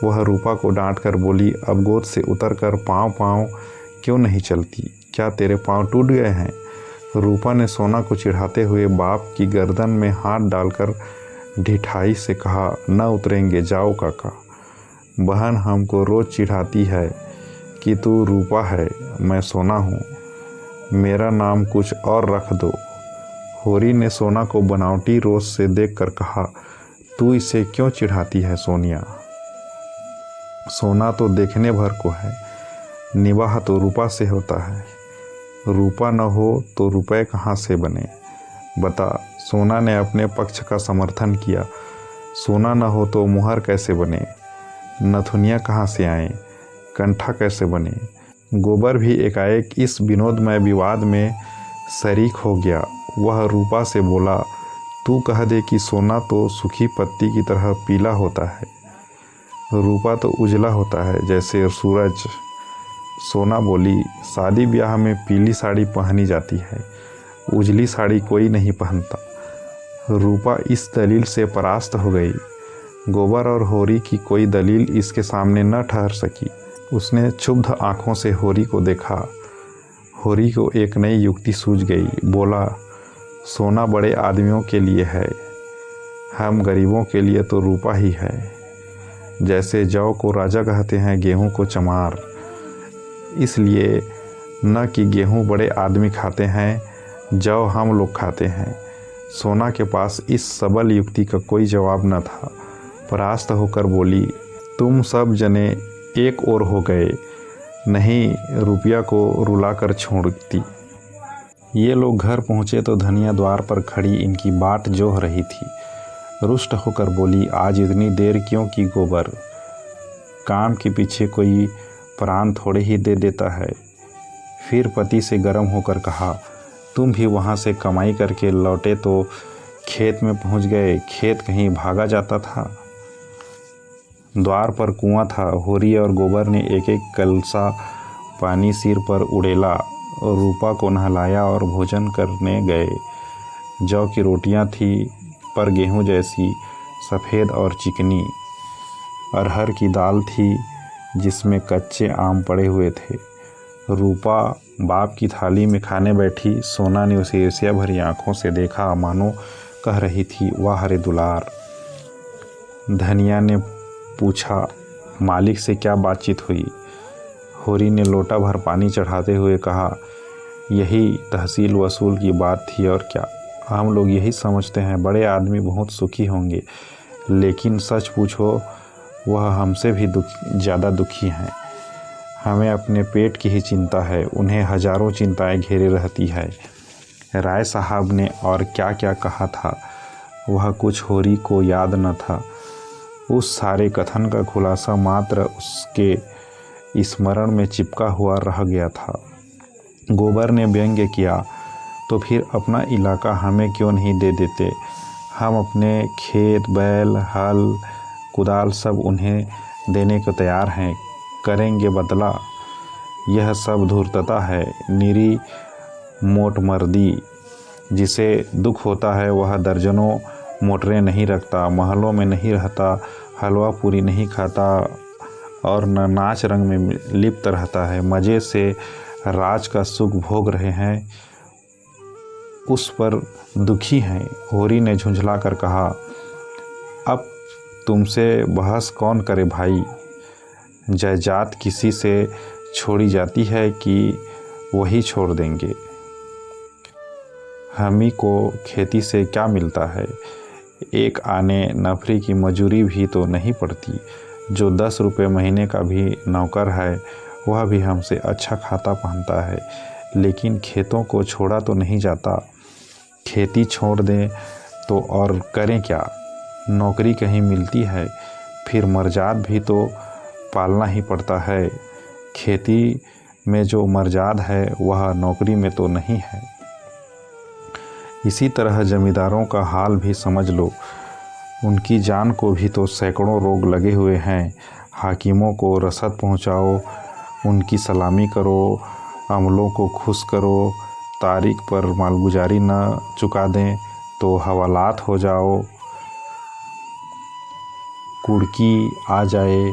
Speaker 1: वह रूपा को डांट कर बोली, अब गोद से उतर कर पाँव क्यों नहीं चलती? क्या तेरे पाँव टूट गए हैं? रूपा ने सोना को चिढ़ाते हुए बाप की गर्दन में हाथ डालकर ढिठाई से कहा, न उतरेंगे, जाओ काका। बहन हमको रोज़ चिढ़ाती है कि तू रूपा है, मैं सोना हूँ, मेरा नाम कुछ और रख दो। होरी ने सोना को बनावटी रोज से देखकर कहा, तू इसे क्यों चिढ़ाती है सोनिया? सोना तो देखने भर को है, निवाह तो रूपा से होता है। रूपा न हो तो रुपए कहाँ से बने? बता। सोना ने अपने पक्ष का समर्थन किया। सोना न हो तो मुहर कैसे बने? नथुनिया कहाँ से आए? कंठा कैसे बने? गोबर भी एकाएक इस विनोदमय विवाद में शरीक हो गया। वह रूपा से बोला, तू कह दे कि सोना तो सूखी पत्ती की तरह पीला होता है, रूपा तो उजला होता है जैसे सूरज। सोना बोली, शादी ब्याह में पीली साड़ी पहनी जाती है, उजली साड़ी कोई नहीं पहनता। रूपा इस दलील से परास्त हो गई। गोबर और होरी की कोई दलील इसके सामने न ठहर सकी। उसने क्षुब्ध आँखों से होरी को देखा। होरी को एक नई युक्ति सूझ गई। बोला, सोना बड़े आदमियों के लिए है, हम गरीबों के लिए तो रूपा ही है। जैसे जौ को राजा कहते हैं, गेहूं को चमार, इसलिए न कि गेहूं बड़े आदमी खाते हैं, जौ हम लोग खाते हैं। सोना के पास इस सबल युक्ति का कोई जवाब न था। परास्त होकर बोली, तुम सब जने एक ओर हो गए, नहीं रुपया को रुलाकर छोड़ती। ये लोग घर पहुँचे तो धनिया द्वार पर खड़ी इनकी बाट जोह रही थी। रुष्ट होकर बोली, आज इतनी देर क्यों की गोबर? काम के पीछे कोई प्राण थोड़े ही दे देता है। फिर पति से गर्म होकर कहा, तुम भी वहाँ से कमाई करके लौटे तो खेत में पहुँच गए, खेत कहीं भागा जाता था। द्वार पर कुआं था। होरी और गोबर ने एक एक कलसा पानी सिर पर उड़ेला और रूपा को नहलाया और भोजन करने गए। जौ की रोटियां थी पर गेहूं जैसी सफ़ेद और चिकनी। अरहर की दाल थी जिसमें कच्चे आम पड़े हुए थे। रूपा बाप की थाली में खाने बैठी। सोना ने उसे ईर्ष्या भरी आंखों से देखा, मानो कह रही थी, वाह रे दुलार। धनिया ने पूछा, मालिक से क्या बातचीत हुई? होरी ने लोटा भर पानी चढ़ाते हुए कहा, यही तहसील वसूल की बात थी और क्या। हम लोग यही समझते हैं बड़े आदमी बहुत सुखी होंगे, लेकिन सच पूछो वह हमसे भी ज़्यादा दुखी हैं। हमें अपने पेट की ही चिंता है, उन्हें हजारों चिंताएं घेरे रहती है। राय साहब ने और क्या क्या कहा था वह कुछ होरी को याद न था। उस सारे कथन का खुलासा मात्र उसके स्मरण में चिपका हुआ रह गया था। गोबर ने व्यंग्य किया, तो फिर अपना इलाका हमें क्यों नहीं दे देते? हम अपने खेत, बैल, हल, कुदाल सब उन्हें देने को तैयार हैं, करेंगे बदला। यह सब धूर्तता है, निरी मोटमर्दी। जिसे दुख होता है वह दर्जनों मोटरें नहीं रखता, महलों में नहीं रहता, हलवा पूरी नहीं खाता और न नाच रंग में लिप्त रहता है। मज़े से राज का सुख भोग रहे हैं, उस पर दुखी हैं। होरी ने झुंझला कर कहा, अब तुमसे बहस कौन करे भाई? जायदाद किसी से छोड़ी जाती है कि वही छोड़ देंगे? हमी को खेती से क्या मिलता है, एक आने नफरी की मजूरी भी तो नहीं पड़ती। जो 10 रुपये महीने का भी नौकर है वह भी हमसे अच्छा खाता पहनता है, लेकिन खेतों को छोड़ा तो नहीं जाता। खेती छोड़ दें तो और करें क्या, नौकरी कहीं मिलती है, फिर मर्जाद भी तो पालना ही पड़ता है। खेती में जो मर्जाद है वह नौकरी में तो नहीं है। इसी तरह जमींदारों का हाल भी समझ लो, उनकी जान को भी तो सैकड़ों रोग लगे हुए हैं। हाकिमों को रसद पहुंचाओ, उनकी सलामी करो, अमलों को खुश करो, तारीख पर मालगुजारी न चुका दें तो हवालात हो जाओ, कुड़की आ जाए।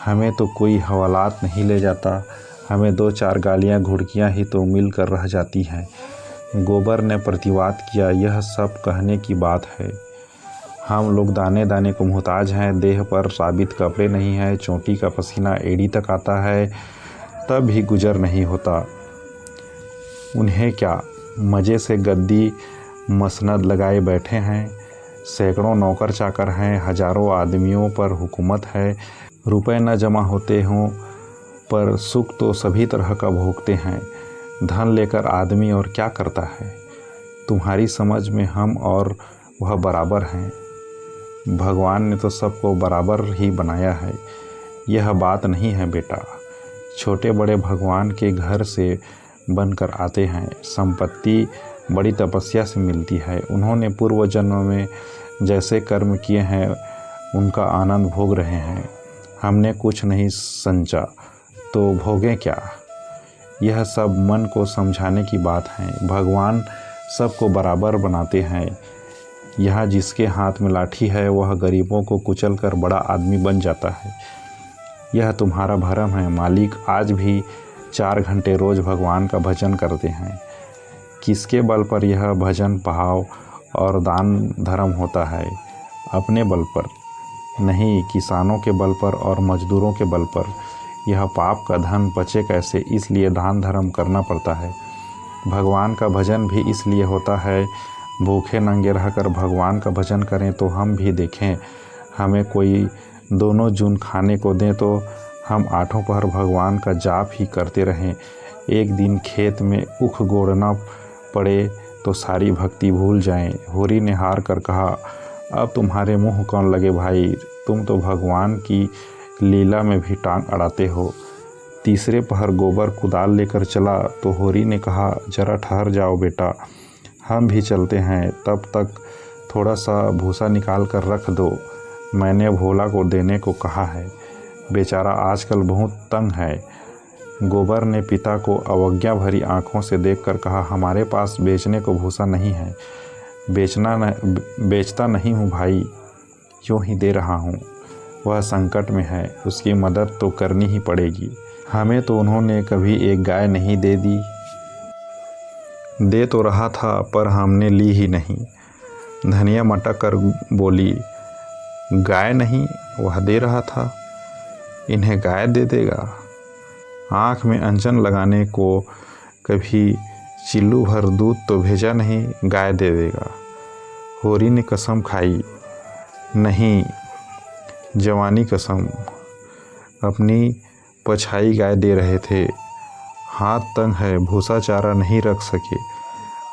Speaker 1: हमें तो कोई हवालात नहीं ले जाता, हमें 2-4 गालियाँ घुड़कियाँ ही तो मिल कर रह जाती हैं। गोबर ने प्रतिवाद किया, यह सब कहने की बात है। हम लोग दाने दाने को मोहताज हैं, देह पर साबित कपड़े नहीं हैं, चोटी का पसीना एड़ी तक आता है, तब भी गुजर नहीं होता। उन्हें क्या, मज़े से गद्दी मसनद लगाए बैठे हैं, सैकड़ों नौकर चाकर हैं, हजारों आदमियों पर हुकूमत है, रुपए न जमा होते हों पर सुख तो सभी तरह का भोगते हैं। धन लेकर आदमी और क्या करता है, तुम्हारी समझ में हम और वह बराबर हैं। भगवान ने तो सबको बराबर ही बनाया है, यह बात नहीं है बेटा। छोटे बड़े भगवान के घर से बनकर आते हैं, संपत्ति बड़ी तपस्या से मिलती है। उन्होंने पूर्व जन्म में जैसे कर्म किए हैं उनका आनंद भोग रहे हैं। हमने कुछ नहीं संचा तो भोगें क्या। यह सब मन को समझाने की बात है। भगवान सबको बराबर बनाते हैं। यहाँ जिसके हाथ में लाठी है वह गरीबों को कुचल कर बड़ा आदमी बन जाता है। यह तुम्हारा भरम है। मालिक आज भी 4 घंटे रोज़ भगवान का भजन करते हैं। किसके बल पर यह भजन भाव और दान धर्म होता है? अपने बल पर नहीं, किसानों के बल पर और मजदूरों के बल पर। यह पाप का धन पचे कैसे, इसलिए दान धर्म करना पड़ता है। भगवान का भजन भी इसलिए होता है, भूखे नंगे रहकर भगवान का भजन करें तो हम भी देखें। हमें कोई दोनों जून खाने को दें तो हम 8 पहर भगवान का जाप ही करते रहें। एक दिन खेत में उख गोड़ना पड़े तो सारी भक्ति भूल जाएं। होरी ने हार कर कहा, अब तुम्हारे मुंह कौन लगे भाई, तुम तो भगवान की लीला में भी टांग अड़ाते हो। तीसरे पहर गोबर कुदाल लेकर चला तो होरी ने कहा, जरा ठहर जाओ बेटा, हम भी चलते हैं, तब तक थोड़ा सा भूसा निकाल कर रख दो, मैंने भोला को देने को कहा है, बेचारा आजकल बहुत तंग है। गोबर ने पिता को अवज्ञा भरी आंखों से देखकर कहा, हमारे पास बेचने को भूसा नहीं है, बेचता नहीं हूँ भाई, यूँ ही दे रहा हूँ। वह संकट में है, उसकी मदद तो करनी ही पड़ेगी। हमें तो उन्होंने कभी एक गाय नहीं दे दी। दे तो रहा था पर हमने ली ही नहीं। धनिया मटक कर बोली, गाय नहीं, वह दे रहा था, इन्हें गाय दे देगा। आँख में अंजन लगाने को कभी चिल्लू भर दूध तो भेजा नहीं, गाय दे देगा। होरी ने कसम खाई, नहीं जवानी कसम, अपनी पछाई गाय दे रहे थे, हाथ तंग है, भूसा चारा नहीं रख सके,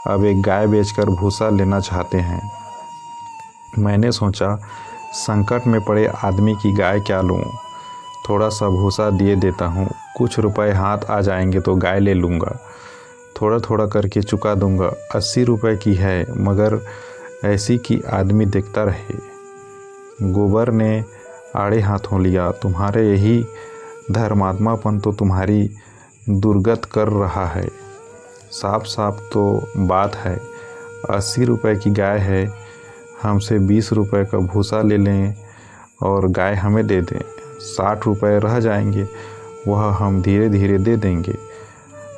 Speaker 1: अब एक गाय बेचकर भूसा लेना चाहते हैं। मैंने सोचा संकट में पड़े आदमी की गाय क्या लूँ, थोड़ा सा भूसा दिए देता हूँ, कुछ रुपए हाथ आ जाएंगे तो गाय ले लूँगा, थोड़ा थोड़ा करके चुका दूँगा। 80 रुपए की है, मगर ऐसी कि आदमी देखता रहे। गोबर ने आड़े हाथों लिया, तुम्हारे यही धर्मात्मापन तो तुम्हारी दुर्गत कर रहा है। साफ साफ तो बात है, 80 रुपए की गाय है, हमसे 20 रुपए का भूसा ले लें और गाय हमें दे दें, 60 रुपए रह जाएंगे, वह हम धीरे धीरे दे देंगे।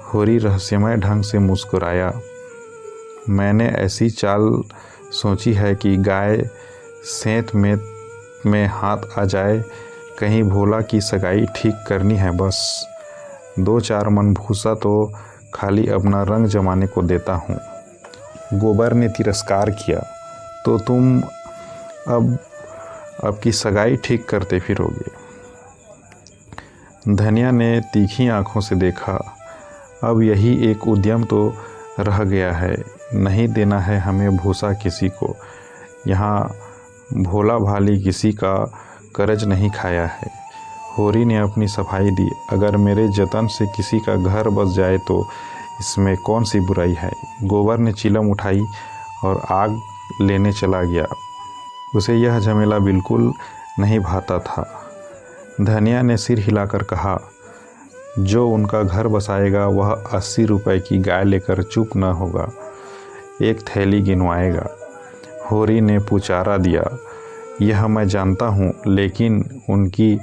Speaker 1: होरी रहस्यमय ढंग से मुस्कुराया, मैंने ऐसी चाल सोची है कि गाय सेंत में हाथ आ जाए, कहीं भोला की सगाई ठीक करनी है, बस 2-4 मन भूसा तो खाली अपना रंग जमाने को देता हूँ। गोबर ने तिरस्कार किया, तो तुम अब की सगाई ठीक करते फिरोगे। धनिया ने तीखी आंखों से देखा, अब यही एक उद्यम तो रह गया है, नहीं देना है हमें भूसा किसी को। यहाँ भोला भाली किसी का कर्ज नहीं खाया है। होरी ने अपनी सफाई दी, अगर मेरे जतन से किसी का घर बस जाए तो इसमें कौन सी बुराई है। गोबर ने चिलम उठाई और आग लेने चला गया। उसे यह झमेला बिल्कुल नहीं भाता था। धनिया ने सिर हिलाकर कहा, जो उनका घर बसाएगा वह 80 रुपए की गाय लेकर चुप न होगा, एक थैली गिनवाएगा। होरी ने पुचारा दिया, यह मैं जानता हूँ, लेकिन उनकी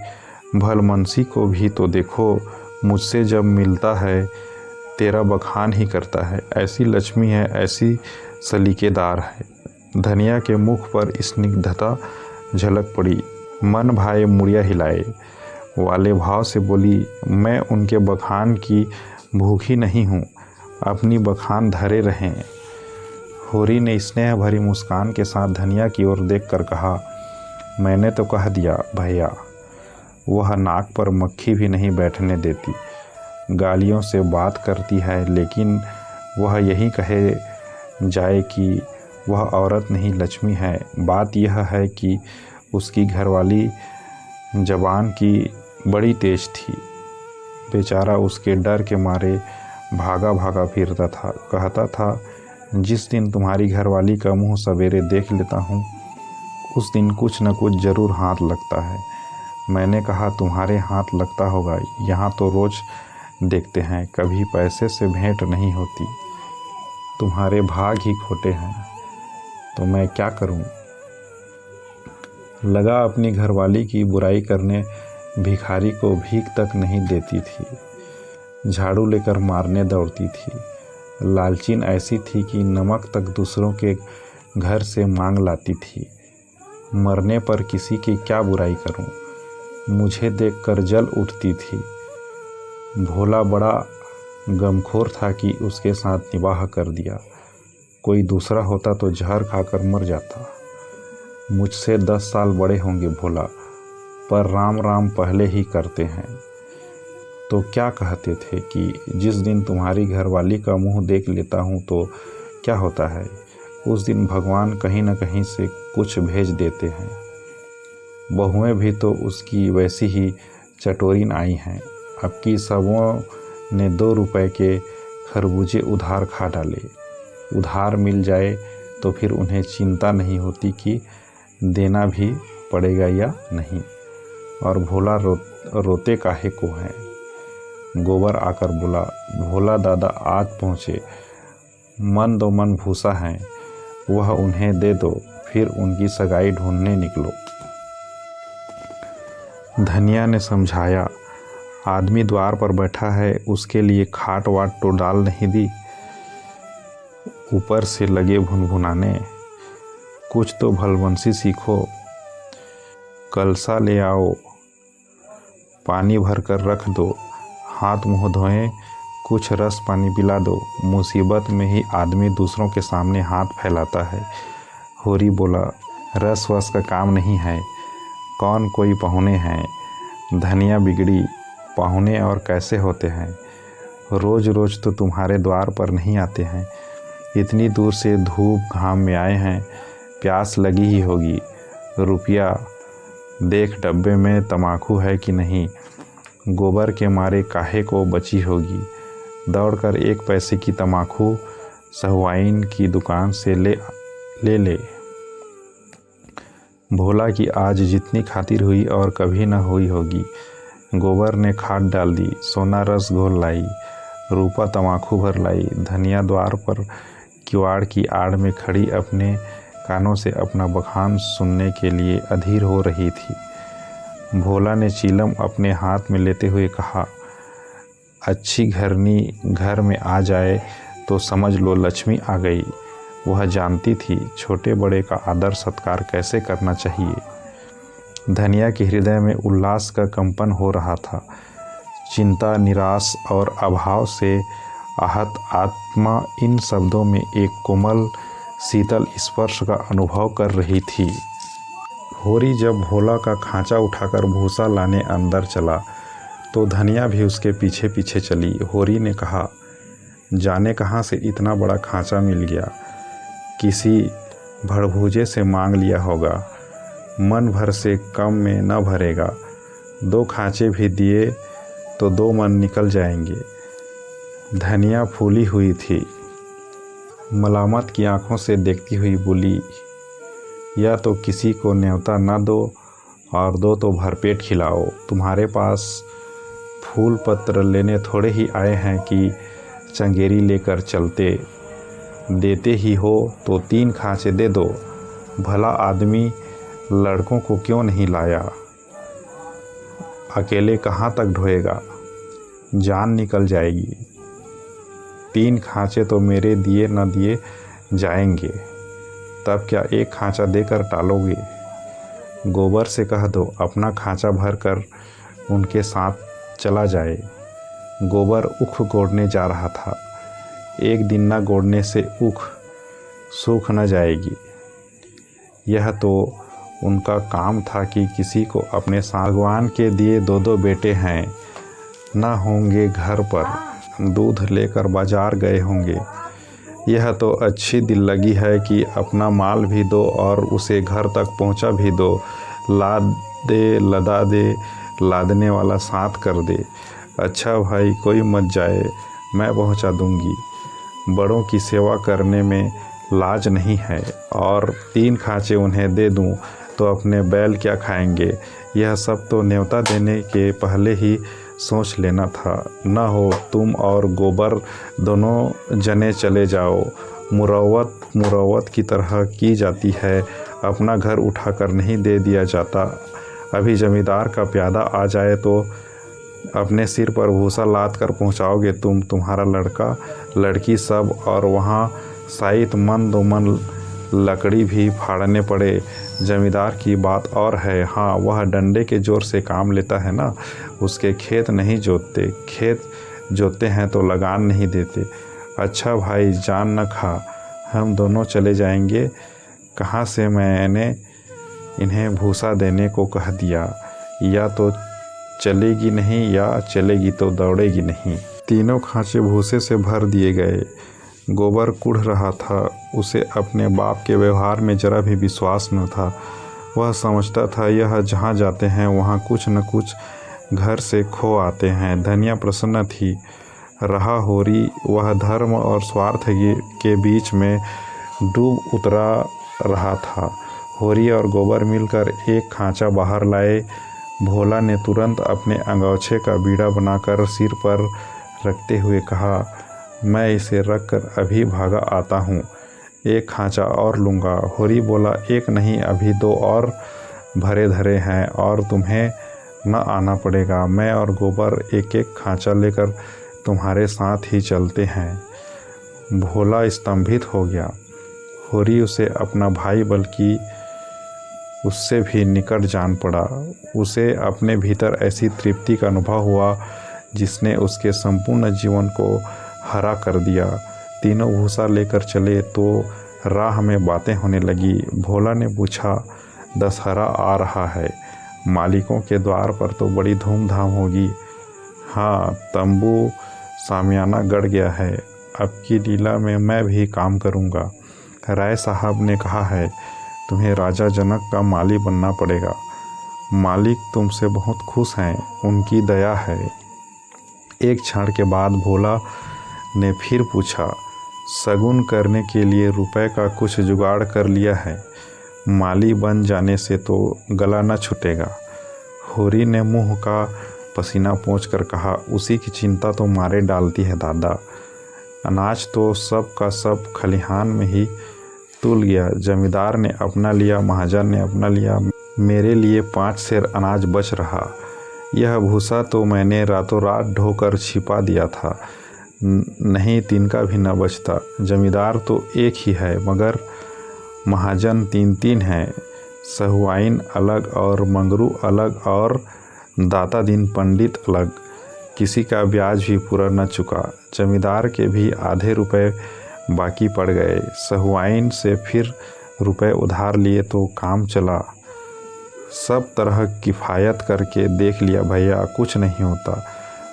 Speaker 1: भलमनसी को भी तो देखो। मुझसे जब मिलता है तेरा बखान ही करता है। ऐसी लक्ष्मी है, ऐसी सलीकेदार है। धनिया के मुख पर स्निग्धता झलक पड़ी। मन भाए मुड़िया हिलाए वाले भाव से बोली, मैं उनके बखान की भूखी नहीं हूँ, अपनी बखान धरे रहें। होरी ने स्नेह भरी मुस्कान के साथ धनिया की ओर देखकर कहा, मैंने तो कह दिया भैया, वह नाक पर मक्खी भी नहीं बैठने देती। गालियों से बात करती है, लेकिन वह यही कहे जाए कि वह औरत नहीं लक्ष्मी है। बात यह है कि उसकी घरवाली जबान की बड़ी तेज थी। बेचारा उसके डर के मारे भागा भागा फिरता था। कहता था, जिस दिन तुम्हारी घरवाली का मुंह सवेरे देख लेता हूँ, उस दिन कुछ न कुछ ज़रूर हाथ लगता है। मैंने कहा, तुम्हारे हाथ लगता होगा, यहाँ तो रोज़ देखते हैं, कभी पैसे से भेंट नहीं होती। तुम्हारे भाग ही खोटे हैं, तो मैं क्या करूं। लगा अपनी घरवाली की बुराई करने। भिखारी को भीख तक नहीं देती थी, झाड़ू लेकर मारने दौड़ती थी। लालचीन ऐसी थी कि नमक तक दूसरों के घर से मांग लाती थी। मरने पर किसी की क्या बुराई करूं, मुझे देखकर जल उठती थी। भोला बड़ा गमखोर था कि उसके साथ निबाह कर दिया। कोई दूसरा होता तो जहर खाकर मर जाता। मुझसे 10 साल बड़े होंगे भोला, पर राम राम पहले ही करते हैं। तो क्या कहते थे कि जिस दिन तुम्हारी घरवाली का मुंह देख लेता हूँ तो क्या होता है, उस दिन भगवान कहीं न कहीं से कुछ भेज देते हैं। बहुएं भी तो उसकी वैसी ही चटोरीन आई हैं। अब की सबों ने 2 रुपए के खरबूजे उधार खा डाले। उधार मिल जाए तो फिर उन्हें चिंता नहीं होती कि देना भी पड़ेगा या नहीं। और भोला रोते काहे को है। गोबर आकर बोला, भोला दादा आज पहुँचे, मन दो मन भूसा है, वह उन्हें दे दो, फिर उनकी सगाई ढूंढने निकलो। धनिया ने समझाया, आदमी द्वार पर बैठा है, उसके लिए खाट वाट तो डाल नहीं दी। ऊपर से लगे भुनभुनाने, कुछ तो भलमनसी सीखो। कलसा ले आओ, पानी भर कर रख दो, हाथ मुँह धोएं, कुछ रस पानी पिला दो। मुसीबत में ही आदमी दूसरों के सामने हाथ फैलाता है। होरी बोला, रस वस का काम नहीं है, कौन कोई पहुने हैं। धनिया बिगड़ी, पहुने और कैसे होते हैं, रोज़ रोज़ तो तुम्हारे द्वार पर नहीं आते हैं। इतनी दूर से धूप घाम में आए हैं, प्यास लगी ही होगी। रुपया देख डब्बे में तमाकू है कि नहीं, गोबर के मारे काहे को बची होगी। दौड़कर 1 पैसे की तमाकू सहुआइन की दुकान से ले। भोला की आज जितनी खातिर हुई और कभी न हुई होगी। गोबर ने खाद डाल दी, सोना रस घोल लाई, रूपा तमाकू भर लाई। धनिया द्वार पर किवाड़ की आड़ में खड़ी अपने कानों से अपना बखान सुनने के लिए अधीर हो रही थी। भोला ने चीलम अपने हाथ में लेते हुए कहा, अच्छी घरनी घर में आ जाए तो समझ लो लक्ष्मी आ गई। वह जानती थी छोटे बड़े का आदर सत्कार कैसे करना चाहिए। धनिया के हृदय में उल्लास का कंपन हो रहा था। चिंता, निराश और अभाव से आहत आत्मा इन शब्दों में एक कोमल शीतल स्पर्श का अनुभव कर रही थी। होरी जब भोला का खांचा उठाकर भूसा लाने अंदर चला तो धनिया भी उसके पीछे पीछे चली। होरी ने कहा, जाने कहाँ से इतना बड़ा खांचा मिल गया, किसी भड़भूजे से मांग लिया होगा, मन भर से कम में न भरेगा, 2 खांचे भी दिए तो 2 मन निकल जाएंगे। धनिया फूली हुई थी, मलामत की आंखों से देखती हुई बोली, या तो किसी को न्योता न दो और दो तो भरपेट खिलाओ। तुम्हारे पास फूल पत्र लेने थोड़े ही आए हैं कि चंगेरी लेकर चलते। देते ही हो तो 3 खांचे दे दो। भला आदमी लड़कों को क्यों नहीं लाया? अकेले कहाँ तक ढोएगा, जान निकल जाएगी। 3 खांचे तो मेरे दिए न दिए जाएंगे, तब क्या 1 खांचा देकर टालोगे? गोबर से कह दो अपना खांचा भर कर उनके साथ चला जाए। गोबर उख गोड़ने जा रहा था, एक दिन न गोड़ने से उख सूख न जाएगी। यह तो उनका काम था कि किसी को अपने भगवान के दिए 2 बेटे हैं, न होंगे घर पर, दूध लेकर बाजार गए होंगे। यह तो अच्छी दिल लगी है कि अपना माल भी दो और उसे घर तक पहुंचा भी दो। लाद दे, लदा दे, लादने वाला साथ कर दे। अच्छा भाई, कोई मत जाए, मैं पहुंचा दूंगी। बड़ों की सेवा करने में लाज नहीं है। और 3 खांचे उन्हें दे दूं तो अपने बैल क्या खाएंगे? यह सब तो न्योता देने के पहले ही सोच लेना था। न हो तुम और गोबर दोनों जने चले जाओ। मुरव्वत की तरह की जाती है, अपना घर उठाकर नहीं दे दिया जाता। अभी जमींदार का प्यादा आ जाए तो अपने सिर पर भूसा लाद कर पहुँचाओगे तुम, तुम्हारा लड़का लड़की सब, और वहाँ साइत मन 2 मन लकड़ी भी फाड़ने पड़े। जमींदार की बात और है। हाँ, वह डंडे के जोर से काम लेता है ना, उसके खेत नहीं जोतते, खेत जोतते हैं तो लगान नहीं देते। अच्छा भाई, जान न खा, हम दोनों चले जाएंगे। कहाँ से मैंने इन्हें भूसा देने को कह दिया, या तो चलेगी नहीं या चलेगी तो दौड़ेगी नहीं। 3 खांचे भूसे से भर दिए गए। गोबर कुढ़ रहा था, उसे अपने बाप के व्यवहार में जरा भी विश्वास न था। वह समझता था यह जहाँ जाते हैं वहाँ कुछ न कुछ घर से खो आते हैं। धनिया प्रसन्न थी। रहा होरी, वह धर्म और स्वार्थ के बीच में डूब उतरा रहा था। होरी और गोबर मिलकर 1 खांचा बाहर लाए। भोला ने तुरंत अपने अंगोछे का बीड़ा बनाकर सिर पर रखते हुए कहा, मैं इसे रखकर अभी भागा आता हूँ, 1 खांचा और लूँगा। होरी बोला, 1 नहीं, अभी 2 और भरे धरे हैं और तुम्हें न आना पड़ेगा। मैं और गोबर 1-1 खांचा लेकर तुम्हारे साथ ही चलते हैं। भोला स्तंभित हो गया। होरी उसे अपना भाई बल्कि उससे भी निकट जान पड़ा। उसे अपने भीतर ऐसी तृप्ति का अनुभव हुआ जिसने उसके संपूर्ण जीवन को हरा कर दिया। तीनों भूसा लेकर चले तो राह में बातें होने लगी। भोला ने पूछा, दशहरा आ रहा है, मालिकों के द्वार पर तो बड़ी धूमधाम होगी। हाँ, तंबू सामियाना गड़ गया है, अब की लीला में मैं भी काम करूँगा। राय साहब ने कहा है तुम्हें राजा जनक का माली बनना पड़ेगा। मालिक तुमसे बहुत खुश हैं, उनकी दया है। एक क्षण के बाद भोला ने फिर पूछा, शगुन करने के लिए रुपए का कुछ जुगाड़ कर लिया है? माली बन जाने से तो गला न छूटेगा। होरी ने मुंह का पसीना पोंछकर कहा, उसी की चिंता तो मारे डालती है दादा। अनाज तो सब का सब खलिहान में ही तुल गया। जमींदार ने अपना लिया, महाजन ने अपना लिया, मेरे लिए 5 सेर अनाज बच रहा। यह भूसा तो मैंने रातों रात ढोकर छिपा दिया था, नहीं तिनका भी न बचता। जमींदार तो एक ही है मगर महाजन 3-3 हैं। सहुआइन अलग और मंगरू अलग और दाता दिन पंडित अलग। किसी का ब्याज भी पूरा न चुका। जमींदार के भी आधे रुपए बाकी पड़ गए। सहुआइन से फिर रुपए उधार लिए तो काम चला। सब तरह किफ़ायत करके देख लिया भैया, कुछ नहीं होता।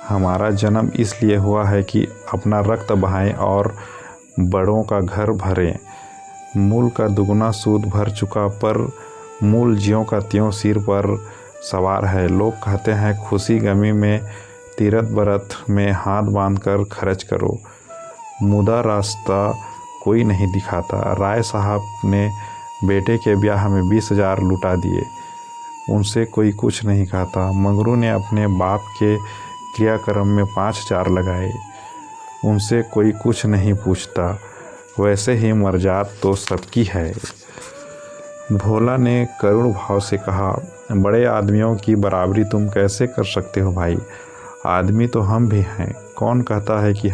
Speaker 1: हमारा जन्म इसलिए हुआ है कि अपना रक्त बहाएं और बड़ों का घर भरें। मूल का दुगना सूद भर चुका, पर मूल ज्यों का त्यों सिर पर सवार है। लोग कहते हैं खुशी गमी में तीरथ बरत में हाथ बांधकर खर्च करो, मुदा रास्ता कोई नहीं दिखाता। राय साहब ने बेटे के ब्याह में 20,000 लुटा दिए, उनसे कोई कुछ नहीं कहता। मंगरू ने अपने बाप के क्रियाक्रम में 5,000 लगाए, उनसे कोई कुछ नहीं पूछता। वैसे ही मर्जात तो सबकी है। भोला ने करुण भाव से कहा, बड़े आदमियों की बराबरी तुम कैसे कर सकते हो भाई? आदमी तो हम भी हैं। कौन कहता है कि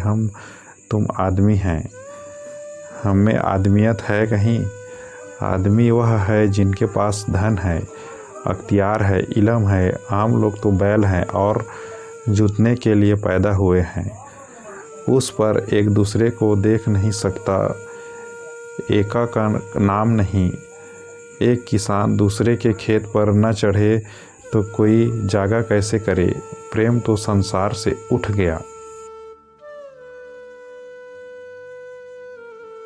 Speaker 1: तुम आदमी हैं? हम में आदमियत है कहीं? आदमी वह है जिनके पास धन है, अख्तियार है, इल्म है। आम लोग तो बैल हैं और जुतने के लिए पैदा हुए हैं। उस पर एक दूसरे को देख नहीं सकता, एका का नाम नहीं। एक किसान दूसरे के खेत पर न चढ़े तो कोई जागा कैसे करे? प्रेम तो संसार से उठ गया।